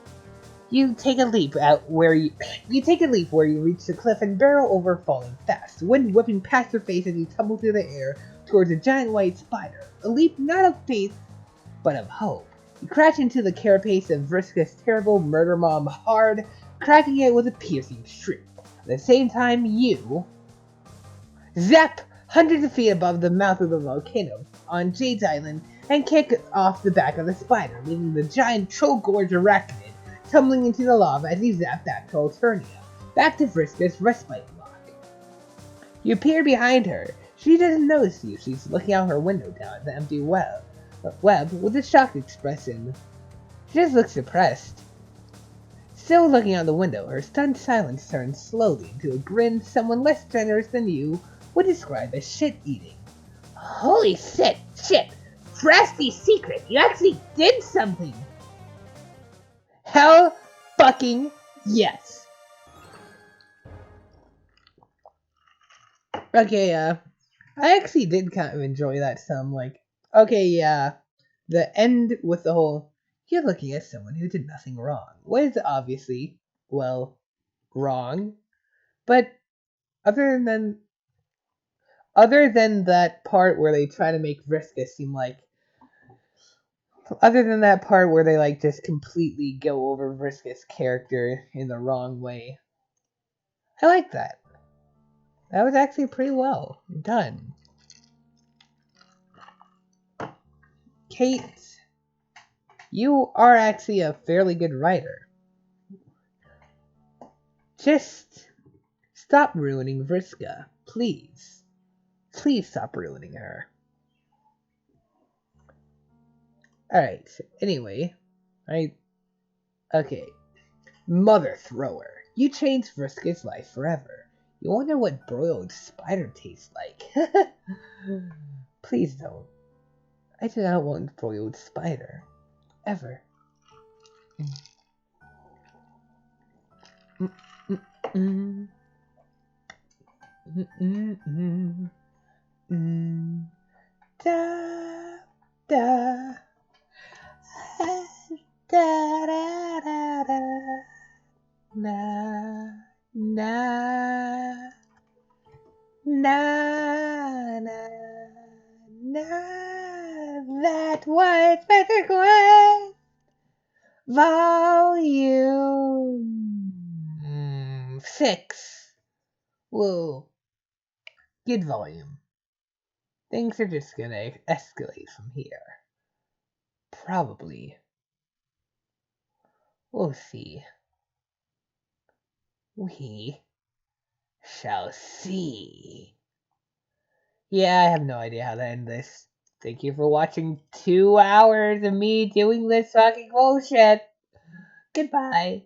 You take a leap where you reach the cliff and barrel over falling fast, wind whipping past your face as you tumble through the air towards a giant white spider. A leap not of faith, but of hope. You crash into the carapace of Vriska's terrible murder mom hard, cracking it with a piercing shriek. At the same time, you zap hundreds of feet above the mouth of the volcano on Jade's Island and kick off the back of the spider, leaving the giant troll gorge arachnid tumbling into the lava as you zap back to Alternia, back to Vriska's respite block. You appear behind her. She doesn't notice you. She's looking out her window down at the empty web with a shocked expression. She just looks depressed. Still looking out the window, her stunned silence turns slowly into a grin someone less generous than you would describe as shit-eating. Holy shit! Frosty secret! You actually did something! Hell fucking yes! Okay, I actually did kind of enjoy that some, like, okay, yeah, the end with the whole, you're looking at someone who did nothing wrong, was obviously, well, wrong, but other than that part where they try to make Vriska seem like, other than that part where they, like, just completely go over Vriska's character in the wrong way, I like that. That was actually pretty well done. Kate, you are actually a fairly good writer. Just stop ruining Vriska, please. Please stop ruining her. Alright, anyway, okay. Mother Thrower, you changed Vriska's life forever. You wonder what broiled spider tastes like. Please don't. I do not want broiled spider. Ever. Da, da. Da, da, da, da. Na, na. Na, na, na. That was Pesterquest Volume 6. Whoa. Good volume. Things are just gonna escalate from here. Probably. We'll see. We shall see. Yeah, I have no idea how to end this. Thank you for watching 2 hours of me doing this fucking bullshit. Goodbye.